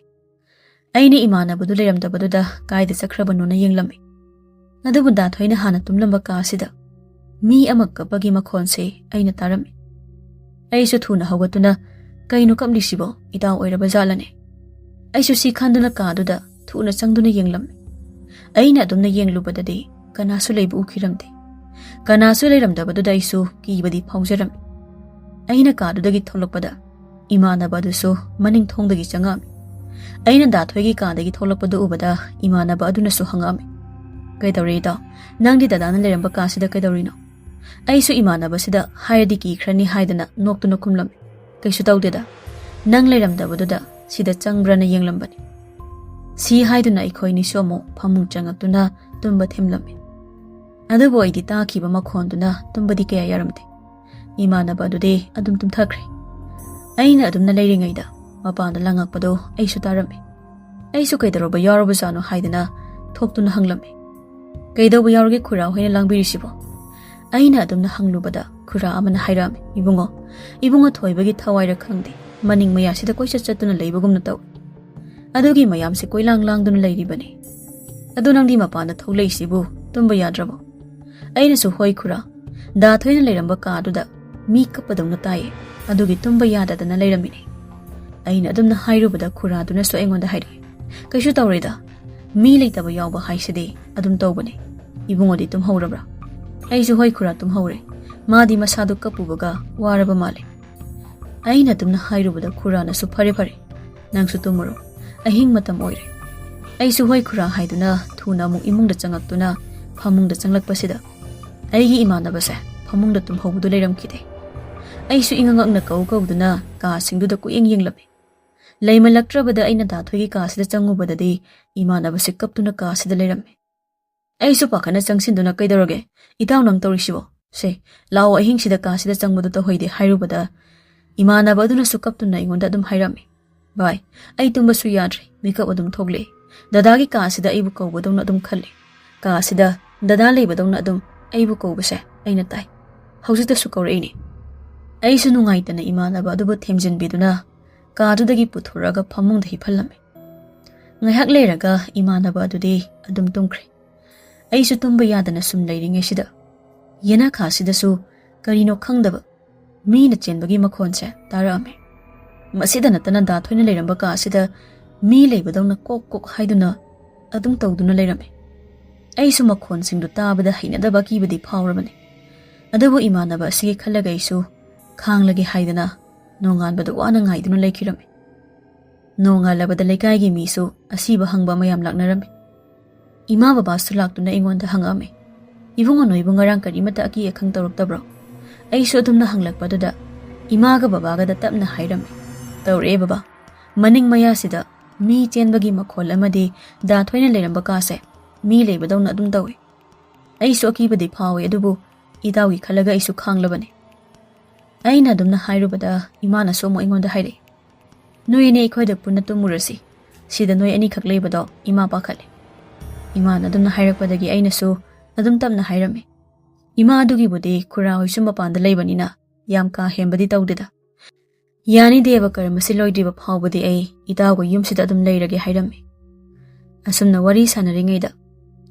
S1: ꯑꯩꯅ ꯏꯃꯥꯟꯅꯕꯗꯨ ꯂꯩꯔꯝꯗꯕꯗꯨꯗ ꯀꯥꯏꯗ ꯆꯠꯈ꯭ꯔꯕꯅꯣꯅ ꯌꯦꯡꯂꯝꯃꯤ ꯑꯗꯨꯕꯨ ꯗꯥꯊꯣꯏꯅ ꯍꯥꯟꯅ ꯇꯨꯝꯂꯝꯕ ꯀꯥꯁꯤꯗ ꯃꯤ ꯑꯃ ꯀꯞꯄꯒꯤ ꯃꯈꯣꯟꯁꯦ ꯑꯩꯅ ꯇꯥꯔꯝꯃꯤ ꯑꯩꯁꯨ ꯊꯨꯅ ꯍꯧꯒꯠꯇꯨꯅ ꯀꯩꯅꯣ ꯀꯞꯂꯤꯁꯤꯕꯣ ꯏꯇꯥꯎ ꯑꯣꯏꯔꯕ ꯖꯥꯠꯂꯅꯦ ꯑꯩꯁꯨ ꯁꯤ ꯈꯟꯗꯨꯅ ꯀꯥꯗꯨꯗ ꯊꯨꯅ ꯆꯪꯗꯨꯅ ꯌꯦꯡꯂꯝꯃꯤ ꯑꯩꯅ ꯑꯗꯨꯝꯅ ꯌꯦꯡꯂꯨꯕꯗꯗꯤ ꯀꯅꯥꯁꯨ ꯂꯩꯕ ꯎꯈꯤꯔꯝꯗꯦ ꯀꯅꯥꯁꯨ ꯂꯩꯔꯝꯗꯕꯗꯨꯗ ꯑꯩꯁꯨ ꯀꯤꯕꯗꯤ ꯐꯥꯎꯖꯔꯝꯃꯤ ꯑꯩꯅ ꯀꯥꯗꯨꯗꯒꯤ ꯊꯣꯛꯂꯛꯄꯗ ꯏꯃꯥꯟꯅꯕ ꯑꯗꯨꯁꯨ ꯃꯅꯤꯡ ꯊꯣꯡꯗꯒꯤ ꯆꯪꯉꯛꯑꯝꯃꯤ ꯑꯩꯅ ꯗꯥꯊꯣꯏꯒꯤ ꯀꯥꯗꯒꯤ ꯊꯣꯛꯂꯛꯄꯗꯨ ꯎꯕꯗ ꯏꯃꯥꯟꯅꯕ ꯑꯗꯨꯅꯁꯨ ꯍꯪꯉꯛꯑꯝꯃꯤ ꯀꯩꯗꯧꯔꯤ ꯏꯇꯥꯎ ꯅꯪꯗꯤ ꯗꯗꯥꯅ ꯂꯩꯔꯝꯕ ꯀꯥꯁꯤꯗ ꯀꯩꯗꯧꯔꯤꯅꯣ ꯑꯩꯁꯨ ꯏꯃꯥꯟꯅꯕꯁꯤꯗ ꯍꯥꯏꯔꯗꯤ ꯀꯤꯈ꯭ꯔꯅꯤ ꯍꯥꯏꯗꯅ ꯅꯣꯛꯇꯨꯅ ꯈꯨꯝꯂꯝꯃꯤ ꯀꯩꯁꯨ ꯇꯧꯗꯦꯗ ꯅꯪ ꯂꯩꯔꯝꯗꯕꯗꯨꯗ ꯁꯤꯗ ꯆꯪꯕ꯭ꯔꯅ ꯌꯦꯡꯂꯝꯕꯅꯤ ꯁꯤ ꯍꯥꯏꯗꯨꯅ ꯑꯩꯈꯣꯏꯅꯤꯁꯨ ꯑꯃꯨꯛ ꯐꯃꯨꯡ ꯆꯪꯉꯛꯇꯨꯅ ꯇꯨꯝꯕ ꯊꯦꯝꯂꯝꯃꯤ ꯑꯗꯨꯕꯨ ꯑꯩꯗꯤ ꯇꯥꯈꯤꯕ ꯃꯈꯣꯟꯗꯨꯅ ꯇꯨꯝꯕꯗꯤ ꯀꯌꯥ ꯌꯥꯔꯝꯗꯦ ꯏꯃꯥꯟꯅꯕ ꯑꯗꯨꯗꯤ ꯑꯗꯨꯝ ꯇꯨꯝꯊꯈ꯭ꯔꯦ ꯑꯩꯅ ꯑꯗꯨꯝꯅ ꯂꯩꯔꯤꯉꯩꯗ ꯃꯄꯥꯟꯗ ꯂꯪꯉꯛꯄꯗꯣ ꯑꯩꯁꯨ ꯇꯥꯔꯝꯃꯤ ꯑꯩꯁꯨ ꯀꯩꯗꯧꯔꯕ ꯌꯥꯎꯔꯕꯖꯥꯠꯅꯣ ꯍꯥꯏꯗꯅ ꯊꯣꯛꯇꯨꯅ ꯍꯪꯂꯝꯃꯤ ꯀꯩꯗꯧꯕ ꯌꯥꯎꯔꯒꯦ ꯈꯨꯔꯥ ꯍꯣꯏꯅ ꯂꯥꯡꯕꯤꯔꯤꯁꯤꯕꯣ ꯑꯩꯅ ꯑꯗꯨꯝꯅ ꯍꯪꯂꯨꯕꯗ ꯈꯨꯔꯥ ꯑꯃꯅ ꯍꯥꯏꯔꯛꯑꯝꯃꯤ ꯏꯕꯨꯡꯉꯣ ꯊꯣꯏꯕꯒꯤ ꯊꯋꯥꯏꯔ ꯈꯪꯗꯦ ꯃꯅꯤꯡ ꯃꯌꯥꯁꯤꯗ ꯀꯣꯏꯆꯠ ꯆꯠꯇꯨꯅ ꯂꯩꯕꯒꯨꯝꯅ ꯇꯧꯏ ꯑꯗꯨꯒꯤ ꯃꯌꯥꯝꯁꯦ ꯀꯣꯏꯂꯥꯡ ꯂꯥꯡꯗꯨꯅ ꯂꯩꯔꯤꯕꯅꯤ ꯑꯗꯨ ꯅꯪꯗꯤ ꯃꯄꯥꯟꯗ ꯊꯣꯛꯂꯛꯏꯁꯤꯕꯨ ꯇꯨꯝꯕ ꯌꯥꯗ꯭ꯔꯕꯣ ꯑꯩꯅꯁꯨ ꯍꯣꯏ ꯈꯨꯔꯥ ꯗꯥꯊꯣꯏꯅ ꯂꯩꯔꯝꯕ ꯀꯥꯗꯨꯗ ꯃꯤ ꯀꯞꯄꯗꯧꯅ ꯇꯥꯏꯌꯦ ꯑꯗꯨꯒꯤ ꯇꯨꯝꯕ ꯌꯥꯗꯗꯅ ꯂꯩꯔꯝꯃꯤꯅꯤ ꯑꯩꯅ ꯑꯗꯨꯝꯅ ꯍꯥꯏꯔꯨꯕꯗ ꯈꯨꯔꯥꯗꯨꯅꯁꯨ ꯑꯩꯉꯣꯟꯗ ꯍꯥꯏꯔꯛꯏ ꯀꯩꯁꯨ ꯇꯧꯔꯣꯏꯗ ꯃꯤ ꯂꯩꯇꯕ ꯌꯥꯎꯕ ꯍꯥꯏꯁꯤꯗꯤ ꯑꯗꯨꯝ ꯇꯧꯕꯅꯤ ꯏꯕꯨꯡꯉꯣꯗꯤ ꯇꯨꯝꯍꯧꯔꯕ꯭ꯔꯥ ꯑꯩꯁꯨ ꯍꯣꯏ ꯈꯨꯔꯥ ꯇꯨꯝꯍꯧꯔꯦ ꯃꯥꯗꯤ ꯃꯁꯥꯗꯨ ꯀꯞꯄꯨꯕꯒ ꯋꯥꯔꯕ ꯃꯥꯜꯂꯦ ꯑꯩꯅ ꯑꯗꯨꯝꯅ ꯍꯥꯏꯔꯨꯕꯗ ꯈꯨꯔꯥꯅꯁꯨ ꯐꯔꯦ ꯅꯪꯁꯨ ꯇꯨꯝꯃꯨꯔꯣ ꯑꯍꯤꯡ ꯃꯇꯝ ꯑꯣꯏꯔꯦ ꯑꯩꯁꯨ ꯍꯣꯏ ꯈꯨꯔꯥ ꯍꯥꯏꯗꯨꯅ ꯊꯨꯅ ꯑꯃꯨꯛ ꯏꯃꯨꯡꯗ ꯆꯪꯉꯛꯇꯨꯅ ꯐꯃꯨꯡꯗ ꯆꯪꯂꯛꯄꯁꯤꯗ ꯑꯩꯒꯤ ꯏꯃꯥꯟꯅꯕꯁꯦ ꯐꯃꯨꯡꯗ ꯇꯨꯝꯍꯧꯕꯗꯨ ꯂꯩꯔꯝꯈꯤꯗꯦ ꯑꯩꯁꯨ ꯏꯉꯛꯉꯛꯅ ꯀꯧꯗꯨꯅ ꯀꯥꯁꯤꯡꯗꯨꯗ ꯀꯨꯌꯦꯡ ꯌꯦꯡꯂꯝꯃꯤ ꯂꯩꯃꯜꯂꯛꯇ꯭ꯔꯕꯗ ꯑꯩꯅ ꯗꯥꯊꯣꯏꯒꯤ ꯀꯥꯁꯤꯗ ꯆꯪꯉꯨꯕꯗꯗꯤ ꯏꯃꯥꯟꯅꯕꯁꯦ ꯀꯞꯇꯨꯅ ꯀꯥꯁꯤꯗ ꯂꯩꯔꯝꯃꯤ ꯑꯩꯁꯨ ꯄꯥꯈꯠꯅ ꯆꯪꯁꯤꯟꯗꯨꯅ ꯀꯩꯗꯧꯔꯒꯦ ꯏꯇꯥꯎ ꯅꯪ ꯇꯧꯔꯤꯁꯤꯕꯣ ꯁꯦ ꯂꯥꯛꯑꯣ ꯑꯍꯤꯡꯁꯤꯗ ꯀꯥꯁꯤꯗ ꯆꯪꯕꯗꯨ ꯇꯧꯍꯩꯗꯦ ꯍꯥꯏꯔꯨꯕꯗ ꯏꯃꯥꯟꯅꯕ ꯑꯗꯨꯅꯁꯨ ꯀꯞꯇꯨꯅ ꯑꯩꯉꯣꯟꯗ ꯑꯗꯨꯝ ꯍꯥꯏꯔꯝꯃꯤ ꯚꯥꯏ ꯑꯩ ꯇꯨꯝꯕꯁꯨ ꯌꯥꯗ꯭ꯔꯦ ꯃꯤꯀꯞ ꯑꯗꯨꯝ ꯊꯣꯛꯂꯛꯏ ꯗꯗꯥꯒꯤ ꯀꯥꯁꯤꯗ ꯑꯩꯕꯨ ꯀꯧꯕꯗꯧꯅ ꯑꯗꯨꯝ ꯈꯜꯂꯤ ꯀꯥꯁꯤꯗ ꯗꯗꯥ ꯂꯩꯕꯗꯧꯅ ꯑꯗꯨꯝ ꯑꯩꯕꯨ ꯀꯧꯕꯁꯦ ꯑꯩꯅ ꯇꯥꯏ ꯍꯧꯖꯤꯛꯇꯁꯨ ꯀꯧꯔꯛꯏꯅꯤ ꯑꯩꯁꯨ ꯅꯨꯡꯉꯥꯏꯇꯅ ꯏꯃꯥꯟꯅꯕ ꯑꯗꯨꯕꯨ ꯊꯦꯝꯖꯤꯟꯕꯤꯗꯨꯅ ꯀꯥꯗꯨꯗꯒꯤ ꯄꯨꯊꯣꯔꯛꯑꯒ ꯐꯃꯨꯡꯗ ꯍꯤꯞꯍꯜꯂꯝꯃꯤ꯫ ꯉꯥꯏꯍꯥꯛ ꯂꯩꯔꯒ ꯏꯃꯥꯟꯅꯕ ꯑꯗꯨꯗꯤ ꯑꯗꯨꯝ ꯇꯨꯝꯈ꯭ꯔꯦ꯫ ꯑꯩꯁꯨ ꯇꯨꯝꯕ ꯌꯥꯗꯅ ꯁꯨꯝ ꯂꯩꯔꯤꯉꯩꯁꯤꯗ ꯌꯦꯅꯈꯥꯁꯤꯗꯁꯨ ꯀꯔꯤꯅꯣ ꯈꯪꯗꯕ ꯃꯤꯅ ꯆꯦꯟꯕꯒꯤ ꯃꯈꯣꯟꯁꯦ ꯇꯥꯔꯛꯑꯝꯃꯦ꯫ ꯃꯁꯤꯗ ꯅꯠꯇꯅ ꯗꯥꯊꯣꯏꯅ ꯂꯩꯔꯝꯕ ꯀꯥꯁꯤꯗ ꯃꯤ ꯂꯩꯕꯗꯧꯅ ꯀꯣꯛ ꯀꯣꯛ ꯍꯥꯏꯗꯨꯅ ꯑꯗꯨꯝ ꯇꯧꯗꯨꯅ ꯂꯩꯔꯝꯃꯦ꯫ ꯑꯩꯁꯨ ꯃꯈꯣꯟꯁꯤꯡꯗꯨ ꯇꯥꯕꯗ ꯍꯩꯅꯗꯕ ꯑꯀꯤꯕꯗꯤ ꯐꯥꯎꯔꯕꯅꯤ꯫ ꯑꯗꯨꯕꯨ ꯏꯃꯥꯟꯅꯕ ꯑꯁꯤꯒꯤ ꯈꯜꯂꯒ ꯑꯩꯁꯨ ꯈꯥꯡꯂꯒꯦ ꯍꯥꯏꯗꯅ ꯅꯣꯡꯉꯥꯟꯕꯗ ꯋꯥꯅ ꯉꯥꯏꯗꯨꯅ ꯂꯩꯈꯤꯔꯝꯃꯤ꯫ ꯅꯣꯡꯉꯥꯜꯂꯕꯗ ꯂꯩꯀꯥꯏꯒꯤ ꯃꯤꯁꯨ ꯑꯁꯤꯕ ꯍꯪꯕ ꯃꯌꯥꯝ ꯂꯥꯛꯅꯔꯝꯃꯤ꯫ ꯏꯃꯥ ꯕꯕꯥꯁꯨ ꯂꯥꯛꯇꯨꯅ ꯑꯩꯉꯣꯟꯗ ꯍꯪꯉꯛꯑꯝꯃꯤ, "ꯏꯕꯨꯡꯉꯣ ꯅꯣꯏꯕꯨ ꯉꯔꯥꯡ ꯀꯔꯤꯃꯠꯇ ꯑꯀꯤ ꯑꯈꯪ ꯇꯧꯔꯛꯇꯕ꯭ꯔꯣ?" ꯑꯩꯁꯨ ꯑꯗꯨꯝꯅ ꯍꯪꯂꯛꯄꯗꯨꯗ ꯏꯃꯥꯒ ꯕꯕꯥꯒꯗ ꯇꯞꯅ ꯍꯥꯏꯔꯝꯃꯤ, "ꯇꯧꯔꯛꯑꯦ ꯕꯕꯥ, ꯃꯅꯤꯡ ꯃꯌꯥꯁꯤꯗ ꯃꯤ ꯆꯦꯟꯕꯒꯤ ꯃꯈꯣꯜ ꯑꯃꯗꯤ ꯗꯥꯊꯣꯏꯅ ꯂꯩꯔꯝꯕ ꯀꯥꯁꯦ ꯃꯤ ꯂꯩꯕꯗꯧꯅ ꯑꯗꯨꯝ ꯇꯧꯏ." ꯑꯩꯁꯨ ꯑꯀꯤꯕꯗꯤ ꯐꯥꯎꯏ, ꯑꯗꯨꯕꯨ ꯏꯇꯥꯎꯒꯤ ꯈꯜꯂꯒ ꯑꯩꯁꯨ ꯈꯥꯡꯂꯕꯅꯤ꯫ ꯑꯩꯅ ꯑꯗꯨꯝꯅ ꯍꯥꯏꯔꯨꯕꯗ ꯏꯃꯥꯅꯁꯨ ꯑꯃꯨꯛ ꯑꯩꯉꯣꯟꯗ ꯍꯥꯏꯔꯛꯏ, "ꯅꯣꯏ ꯑꯅꯤ ꯑꯩꯈꯣꯏꯗ ꯄꯨꯟꯅ ꯇꯨꯝꯃꯨꯔꯁꯤ, ꯁꯤꯗ ꯅꯣꯏ ꯑꯅꯤꯈꯛ ꯂꯩꯕꯗꯣ ꯏꯃꯥ ꯄꯥꯈꯠꯂꯦ." ꯏꯃꯥꯅ ꯑꯗꯨꯝꯅ ꯍꯥꯏꯔꯛꯄꯗꯒꯤ ꯑꯩꯅꯁꯨ ꯑꯗꯨꯝ ꯇꯞꯅ ꯍꯥꯏꯔꯝꯃꯤ, "ꯏꯃꯥ ꯑꯗꯨꯒꯤꯕꯨꯗꯤ ꯈꯨꯔꯥ ꯍꯣꯏꯁꯨ ꯃꯄꯥꯟꯗ ꯂꯩꯕꯅꯤꯅ ꯌꯥꯝ ꯀꯥ ꯍꯦꯟꯕꯗꯤ ꯇꯧꯗꯦꯗ. ꯌꯥꯅꯤ ꯗꯦꯕ ꯀꯔꯃꯁꯤ ꯂꯣꯏꯗ꯭ꯔꯤꯕ ꯐꯥꯎꯕꯗꯤ ꯑꯩ ꯏꯇꯥꯎꯒ ꯌꯨꯝꯁꯤꯗ ꯑꯗꯨꯝ ꯂꯩꯔꯒꯦ" ꯍꯥꯏꯔꯝꯃꯤ꯫ ꯑꯁꯨꯝꯅ ꯋꯥꯔꯤ ꯁꯥꯟꯅꯔꯤꯉꯩꯗ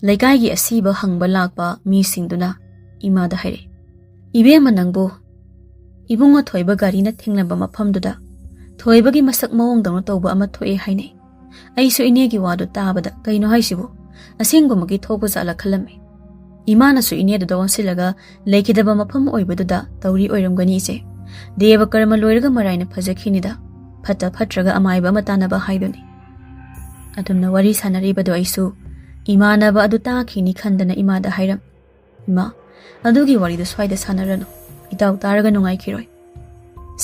S1: ꯂꯩꯀꯥꯏꯒꯤ ꯑꯁꯤꯕ ꯍꯪꯕ ꯂꯥꯛꯄ ꯃꯤꯁꯤꯡꯗꯨꯅ ꯏꯃꯥꯗ ꯍꯥꯏꯔꯛꯏ, "ꯏꯕꯦꯝꯃ ꯅꯪꯕꯨ ꯏꯕꯨꯡꯉꯣ ꯊꯣꯏꯕ ꯒꯥꯔꯤꯅ ꯊꯦꯡꯅꯕ ꯃꯐꯝꯗꯨꯗ ꯊꯣꯏꯕꯒꯤ ꯃꯁꯛ ꯃꯑꯣꯡꯗꯧꯅ ꯇꯧꯕ ꯑꯃ ꯊꯣꯛꯑꯦ ꯍꯥꯏꯅꯩ." ꯑꯩꯁꯨ ꯏꯅꯦꯒꯤ ꯋꯥꯗꯨ ꯇꯥꯕꯗ ꯀꯩꯅꯣ ꯍꯥꯏꯁꯤꯕꯨ, ꯑꯁꯦꯡꯕꯃꯛꯀꯤ ꯊꯣꯛꯄ ꯖꯥꯠꯂ ꯈꯜꯂꯝꯃꯤ꯫ ꯏꯃꯥꯅꯁꯨ ꯏꯅꯦꯗꯨꯗ ꯑꯣꯟꯁꯤꯜꯂꯒ ꯂꯩꯈꯤꯗꯕ ꯃꯐꯝ ꯑꯣꯏꯕꯗꯨꯗ ꯇꯧꯔꯤ ꯑꯣꯏꯔꯝꯒꯅꯤ ꯏꯆꯦ. ꯗꯦꯕ ꯀꯔꯃ ꯂꯣꯏꯔꯒ ꯃꯔꯥꯏꯅ ꯐꯖꯈꯤꯅꯤꯗ. ꯐꯠꯇ ꯐꯠꯇ꯭ꯔꯒ ꯑꯃꯥꯏꯕ ꯑꯃ ꯇꯥꯟꯅꯕ ꯍꯥꯏꯗꯨꯅꯤ." ꯑꯗꯨꯝꯅ ꯋꯥꯔꯤ ꯁꯥꯟꯅꯔꯤꯕꯗꯣ ꯑꯩꯁꯨ ꯏꯃꯥꯟꯅꯕ ꯑꯗꯨ ꯇꯥꯈꯤꯅꯤ ꯈꯟꯗꯅ ꯏꯃꯥꯗ ꯍꯥꯏꯔꯝ, "ꯏꯃꯥ, ꯑꯗꯨꯒꯤ ꯋꯥꯔꯤꯗꯨ ꯁ꯭ꯋꯥꯏꯗ ꯁꯥꯟꯅꯔꯅꯨ. ꯏꯇꯥꯎ ꯇꯥꯔꯒ ꯅꯨꯡꯉꯥꯏꯈꯤꯔꯣꯏ."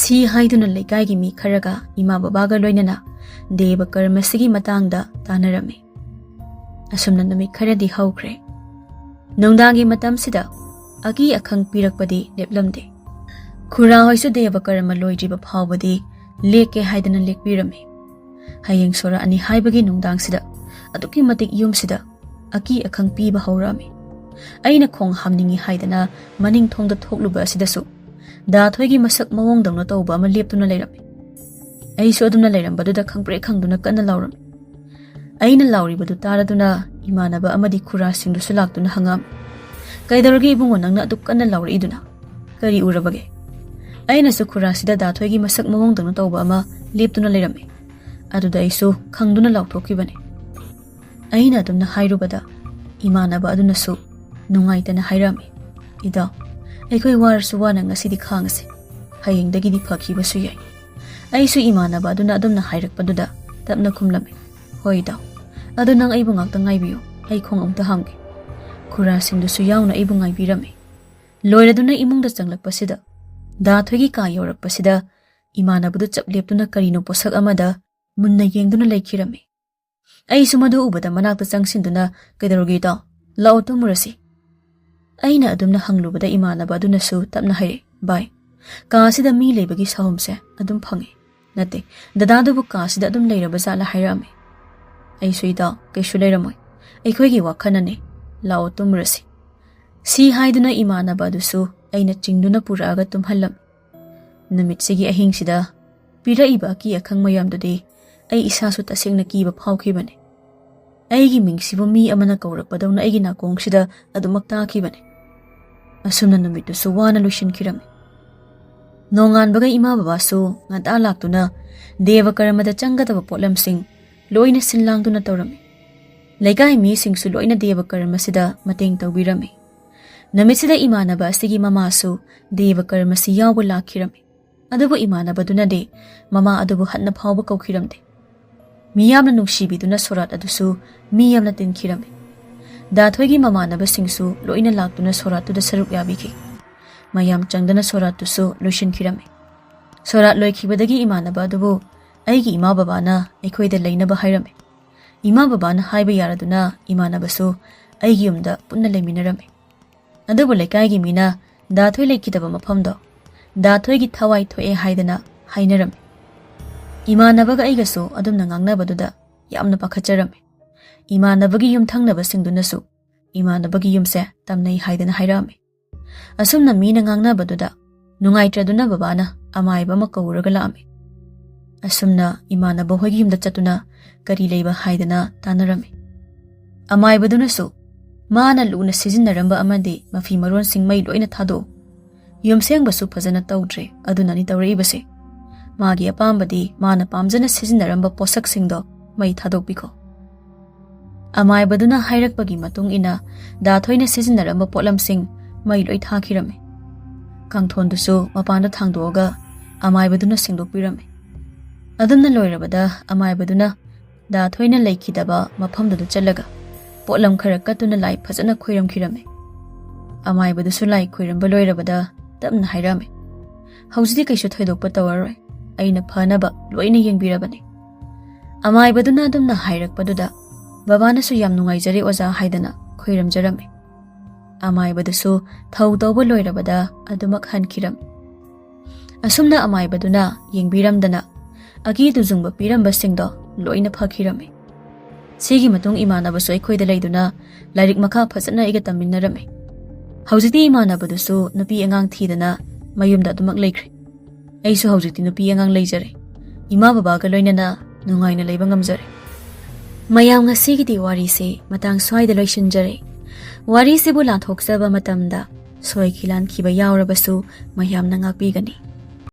S1: ꯁꯤ ꯍꯥꯏꯗꯨꯅ ꯂꯩꯀꯥꯏꯒꯤ ꯃꯤ ꯈꯔꯒ ꯏꯃꯥ ꯕꯕꯥꯒ ꯂꯣꯏꯅꯅ ꯗꯦꯕ ꯀꯔꯃꯁꯤꯒꯤ ꯃꯇꯥꯡꯗ ꯇꯥꯟꯅꯔꯝꯃꯤ꯫ ꯑꯁꯨꯝꯅ ꯅꯨꯃꯤꯠ ꯈꯔꯗꯤ ꯍꯧꯈ꯭ꯔꯦ꯫ ꯅꯨꯡꯗꯥꯡꯒꯤ ꯃꯇꯝꯁꯤꯗ ꯑꯀꯤ ꯑꯈꯪ ꯄꯤꯔꯛꯄꯗꯤ ꯂꯦꯞꯂꯝꯗꯦ꯫ ꯈꯨꯔꯥ ꯍꯣꯏꯁꯨ ꯗꯦꯕ ꯀꯔꯃ ꯂꯣꯏꯗ꯭ꯔꯤꯕ ꯐꯥꯎꯕꯗꯤ ꯂꯦꯛꯀꯦ ꯍꯥꯏꯗꯅ ꯂꯦꯛꯄꯤꯔꯝꯃꯤ꯫ ꯍꯌꯦꯡ ꯁꯣꯔꯛꯑꯅꯤ ꯍꯥꯏꯕꯒꯤ ꯅꯨꯡꯗꯥꯡꯁꯤꯗ ꯑꯗꯨꯛꯀꯤ ꯃꯇꯤꯛ ꯌꯨꯝꯁꯤꯗ ꯑꯀꯤ ꯑꯈꯪ ꯄꯤꯕ ꯍꯧꯔꯛꯑꯝꯃꯤ꯫ ꯑꯩꯅ ꯈꯣꯡ ꯍꯥꯝꯅꯤꯡꯉꯤ ꯍꯥꯏꯗꯅ ꯃꯅꯤꯡ ꯊꯣꯡꯗ ꯊꯣꯛꯂꯨꯕ ꯑꯁꯤꯗꯁꯨ ꯗꯥꯊꯣꯏꯒꯤ ꯃꯁꯛ ꯃꯑꯣꯡꯗꯧꯅ ꯇꯧꯕ ꯑꯃ ꯂꯦꯞꯇꯨꯅ ꯂꯩꯔꯝꯃꯤ꯫ ꯑꯩꯁꯨ ꯑꯗꯨꯝꯅ ꯂꯩꯔꯝꯕꯗꯨꯗ ꯈꯪꯄ꯭ꯔꯦꯛ ꯈꯪꯗꯨꯅ ꯀꯟꯅ ꯂꯥꯎꯔꯝꯃꯤ꯫ ꯑꯩꯅ ꯂꯥꯎꯔꯤꯕꯗꯨ ꯇꯥꯔꯗꯨꯅ ꯏꯃꯥꯟꯅꯕ ꯑꯃꯗꯤ ꯈꯨꯔꯥꯁꯤꯡꯗꯨꯁꯨ ꯂꯥꯛꯇꯨꯅ ꯍꯪꯉꯛꯑꯝꯃꯤ, "ꯀꯩꯗꯧꯔꯒꯦ ꯏꯕꯨꯡꯉꯣ ꯅꯪꯅ ꯑꯗꯨꯛ ꯀꯟꯅ ꯂꯥꯎꯔꯛꯏꯗꯨꯅ? ꯀꯔꯤ ꯎꯔꯕꯒꯦ?" ꯑꯩꯅꯁꯨ ꯈꯨꯔꯥꯁꯤꯗ ꯗꯥꯊꯣꯏꯒꯤ ꯃꯁꯛ ꯃꯑꯣꯡꯗꯧꯅ ꯇꯧꯕ ꯑꯃ ꯂꯦꯞꯇꯨꯅ ꯂꯩꯔꯝꯃꯤ꯫ ꯑꯗꯨꯗ ꯑꯩꯁꯨ ꯈꯪꯗꯨꯅ ꯂꯥꯎꯊꯣꯛꯈꯤꯕꯅꯤ꯫ ꯑꯩꯅ ꯑꯗꯨꯝꯅ ꯍꯥꯏꯔꯨꯕꯗ ꯏꯃꯥꯟꯅꯕ ꯑꯗꯨꯅꯁꯨ ꯅꯨꯡꯉꯥꯏꯇꯅ ꯍꯥꯏꯔꯝꯃꯤ, "ꯏꯇꯥꯎ, ꯑꯩꯈꯣꯏ ꯋꯥꯔꯁꯨ ꯋꯥꯅ ꯉꯁꯤꯗꯤ ꯈꯥꯡꯉꯁꯤ. ꯍꯌꯦꯡꯗꯒꯤꯗꯤ ꯐꯈꯤꯕꯁꯨ ꯌꯥꯏ." ꯑꯩꯁꯨ ꯏꯃꯥꯟꯅꯕ ꯑꯗꯨꯅ ꯑꯗꯨꯝꯅ ꯍꯥꯏꯔꯛꯄꯗꯨꯗ ꯇꯞꯅ ꯈꯨꯝꯂꯝꯃꯤ, "ꯍꯣꯏ ꯏꯇꯥꯎ, ꯑꯗꯨ ꯅꯪ ꯑꯩꯕꯨ ꯉꯥꯛꯇꯪ ꯉꯥꯏꯕꯤꯌꯨ. ꯑꯩ ꯈꯣꯡ ꯑꯃꯨꯛꯇ ꯍꯥꯝꯒꯦ." ꯈꯨꯔꯥꯁꯤꯡꯗꯨꯁꯨ ꯌꯥꯎꯅ ꯑꯩꯕꯨ ꯉꯥꯏꯕꯤꯔꯝꯃꯤ꯫ ꯂꯣꯏꯔꯗꯨꯅ ꯏꯃꯨꯡꯗ ꯆꯪꯂꯛꯄꯁꯤꯗ ꯗꯥꯊꯣꯏꯒꯤ ꯀꯥ ꯌꯧꯔꯛꯄꯁꯤꯗ ꯏꯃꯥꯟꯅꯕꯗꯨ ꯆꯞ ꯂꯦꯞꯇꯨꯅ ꯀꯔꯤꯅꯣ ꯄꯣꯠꯁꯛ ꯑꯃꯗ ꯃꯨꯟꯅ ꯌꯦꯡꯗꯨꯅ ꯂꯩꯈꯤꯔꯝꯃꯤ꯫ ꯑꯩꯁꯨ ꯃꯗꯨ ꯎꯕꯗ ꯃꯅꯥꯛꯇ ꯆꯪꯁꯤꯟꯗꯨꯅ, "ꯀꯩꯗꯧꯔꯒꯦ ꯏꯇꯥꯎ? ꯂꯥꯛꯑꯣ ꯇꯨꯝꯃꯨꯔꯁꯤ." ꯑꯩꯅ ꯑꯗꯨꯝꯅ ꯍꯪꯂꯨꯕꯗ ꯏꯃꯥꯟꯅꯕ ꯑꯗꯨꯅꯁꯨ ꯇꯞꯅ ꯍꯥꯏꯔꯛꯏ, "ꯚꯥꯏ, ꯀꯥꯁꯤꯗ ꯃꯤ ꯂꯩꯕꯒꯤ ꯁꯥꯍꯨꯝꯁꯦ ꯑꯗꯨꯝ ꯐꯪꯏ. ꯅꯠꯇꯦ, ꯗꯗꯥꯗꯨꯕꯨ ꯀꯥꯁꯤꯗ ꯑꯗꯨꯝ ꯂꯩꯔꯕ ꯖꯥꯠꯂ" ꯍꯥꯏꯔꯛꯑꯝꯃꯤ꯫ ꯑꯩꯁꯨ, "ꯏꯇꯥꯎ, ꯀꯩꯁꯨ ꯂꯩꯔꯝꯃꯣꯏ. ꯑꯩꯈꯣꯏꯒꯤ ꯋꯥꯈꯟꯅꯅꯤ. ꯂꯥꯛꯑꯣ ꯇꯨꯝꯃꯨꯔꯁꯤ." ꯁꯤ ꯍꯥꯏꯗꯨꯅ ꯏꯃꯥꯟꯅꯕ ꯑꯗꯨꯁꯨ ꯑꯩꯅ ꯆꯤꯡꯗꯨꯅ ꯄꯨꯔꯛꯑꯒ ꯇꯨꯝꯍꯜꯂꯝꯃꯤ꯫ ꯅꯨꯃꯤꯠꯁꯤꯒꯤ ꯑꯍꯤꯡꯁꯤꯗ ꯄꯤꯔꯛꯏꯕ ꯑꯀꯤ ꯑꯈꯪ ꯃꯌꯥꯝꯗꯨꯗꯤ ꯑꯩ ꯏꯁꯥꯁꯨ ꯇꯁꯦꯡꯅ ꯀꯤꯕ ꯐꯥꯎꯈꯤꯕꯅꯤ꯫ ꯑꯩꯒꯤ ꯃꯤꯡꯁꯤꯕꯨ ꯃꯤ ꯑꯃꯅ ꯀꯧꯔꯛꯄꯗꯧꯅ ꯑꯩꯒꯤ ꯅꯥꯀꯣꯡꯁꯤꯗ ꯑꯗꯨꯃꯛ ꯇꯥꯈꯤꯕꯅꯤ꯫ ꯑꯁꯨꯝꯅ ꯅꯨꯃꯤꯠꯇꯨꯁꯨ ꯋꯥꯅ ꯂꯣꯏꯁꯤꯟꯈꯤꯔꯝꯃꯤ꯫ ꯅꯣꯡꯉꯥꯟꯕꯒ ꯏꯃꯥ ꯕꯕꯥꯁꯨ ꯉꯟꯇꯥ ꯂꯥꯛꯇꯨꯅ ꯗꯦꯕ ꯀꯔꯃꯗ ꯆꯪꯒꯗꯕ ꯄꯣꯠꯂꯝꯁꯤꯡ ꯂꯣꯏꯅ ꯁꯤꯟꯂꯥꯡꯗꯨꯅ ꯇꯧꯔꯝꯃꯤ꯫ ꯂꯩꯀꯥꯏ ꯃꯤꯁꯤꯡꯁꯨ ꯂꯣꯏꯅ ꯗꯦꯕ ꯀꯔꯃꯁꯤꯗ ꯃꯇꯦꯡ ꯇꯧꯕꯤꯔꯝꯃꯤ꯫ ꯅꯨꯃꯤꯠꯁꯤꯗ ꯏꯃꯥꯟꯅꯕ ꯑꯁꯤꯒꯤ ꯃꯃꯥꯁꯨ ꯗꯦꯕ ꯀꯔꯃꯁꯤ ꯌꯥꯎꯕ ꯂꯥꯛꯈꯤꯔꯝꯃꯤ꯫ ꯑꯗꯨꯕꯨ ꯏꯃꯥꯟꯅꯕꯗꯨꯅꯗꯤ ꯃꯃꯥ ꯑꯗꯨꯕꯨ ꯍꯟꯅ ꯐꯥꯎꯕ ꯀꯧꯈꯤꯔꯝꯗꯦ꯫ ꯃꯤꯌꯥꯝꯅ ꯅꯨꯡꯁꯤꯕꯤꯗꯨꯅ ꯁꯣꯔꯥꯠ ꯑꯗꯨꯁꯨ ꯃꯤ ꯌꯥꯝꯅ ꯇꯤꯟꯈꯤꯔꯝꯃꯤ꯫ ꯗꯥꯊꯣꯏꯒꯤ ꯃꯃꯥꯟꯅꯕꯁꯤꯡꯁꯨ ꯂꯣꯏꯅ ꯂꯥꯛꯇꯨꯅ ꯁꯣꯔꯥꯠꯇꯨꯗ ꯁꯔꯨꯛ ꯌꯥꯕꯤꯈꯤ꯫ ꯃꯌꯥꯝ ꯆꯪꯗꯅ ꯁꯣꯔꯥꯠꯇꯨꯁꯨ ꯂꯣꯏꯁꯤꯟꯈꯤꯔꯝꯃꯤ꯫ ꯁꯣꯔꯥꯠ ꯂꯣꯏꯈꯤꯕꯗꯒꯤ ꯏꯃꯥꯟꯅꯕ ꯑꯗꯨꯕꯨ ꯑꯩꯒꯤ ꯏꯃꯥ ꯕꯕꯥꯅ ꯑꯩꯈꯣꯏꯗ ꯂꯩꯅꯕ ꯍꯥꯏꯔꯝꯃꯤ꯫ ꯏꯃꯥ ꯕꯕꯥꯅ ꯍꯥꯏꯕ ꯌꯥꯔꯗꯨꯅ ꯏꯃꯥꯟꯅꯕꯁꯨ ꯑꯩꯒꯤ ꯌꯨꯝꯗ ꯄꯨꯟꯅ ꯂꯩꯃꯤꯟꯅꯔꯝꯃꯤ꯫ ꯑꯗꯨꯕꯨ ꯂꯩꯀꯥꯏꯒꯤ ꯃꯤꯅ ꯗꯥꯊꯣꯏ ꯂꯩꯈꯤꯗꯕ ꯃꯐꯝꯗꯣ ꯗꯥꯊꯣꯏꯒꯤ ꯊꯋꯥꯏ ꯊꯣꯛꯑꯦ ꯍꯥꯏꯗꯅ ꯍꯥꯏꯅꯔꯝꯃꯤ꯫ ꯏꯃꯥꯟꯅꯕꯒ ꯑꯩꯒꯁꯨ ꯑꯗꯨꯝꯅ ꯉꯥꯡꯅꯕꯗꯨꯗ ꯌꯥꯝꯅ ꯄꯥꯈꯠꯆꯔꯝꯃꯤ꯫ ꯏꯃꯥꯟꯅꯕꯒꯤ ꯌꯨꯝꯊꯪꯅꯕꯁꯤꯡꯗꯨꯅꯁꯨ ꯏꯃꯥꯟꯅꯕꯒꯤ ꯌꯨꯝꯁꯦ ꯇꯝꯅꯩ ꯍꯥꯏꯗꯅ ꯍꯥꯏꯔꯛꯑꯝꯃꯤ꯫ ꯑꯁꯨꯝꯅ ꯃꯤꯅ ꯉꯥꯡꯅꯕꯗꯨꯗ ꯅꯨꯡꯉꯥꯏꯇ꯭ꯔꯗꯨꯅ ꯕꯕꯥꯅ ꯑꯃꯥꯏꯕ ꯑꯃ ꯀꯧꯔꯒ ꯂꯥꯛꯑꯝꯃꯤ꯫ Asumna imanaba hoigi yumda chatuna kari leiba haidana tanarami. Amaibaduna maana luna sizinaramba amadi mafi maron singmai loina thado. Yumsengbasu fazana tawdre adunani tawreibase. Magi apambadi maana pamjana sizinaramba posak singdo mai thadokpiko. Amaibaduna hairakpagi matung ina dathoina sizinaramba potlam sing mai loi thakirame. Kangthondusu mapanda thangdoga amaibaduna singdokpirame. Adumna loirabada amaibaduna dathoina laikidaba mafamdadu chalaga potlam khara katuna lai phajana khoiramkhirame. Amaibadusu lai khoiramba loirabada tapna hairame. Haujidi kaisu thoidokpa tawaroi aina phanaba loina yengbirabane. Amaibaduna adumna hairakpaduda babanasu yam nungaijare oja haidana khoiramjarame. Amaibadusu thau tawba loirabada adumak hankhiram. Asumna amaibaduna yengbiramdana agi duzungba piramba singdo loina phakirame. Sigi matung imanabasu aikhoida leiduna lairik makha phajana iga taminarame. Haujiti imanabadusu nupi angang thidana mayumda adumak leikre. Aisu haujiti nupi angang leijare. Ima babaga loinana nungaina leiba ngamjare. Mayam ngasigidi warise matang swaida loisinjare. Warise bu lanthokjaba matamda soi khilan khiba yaurabasu mayamna ngakpigani.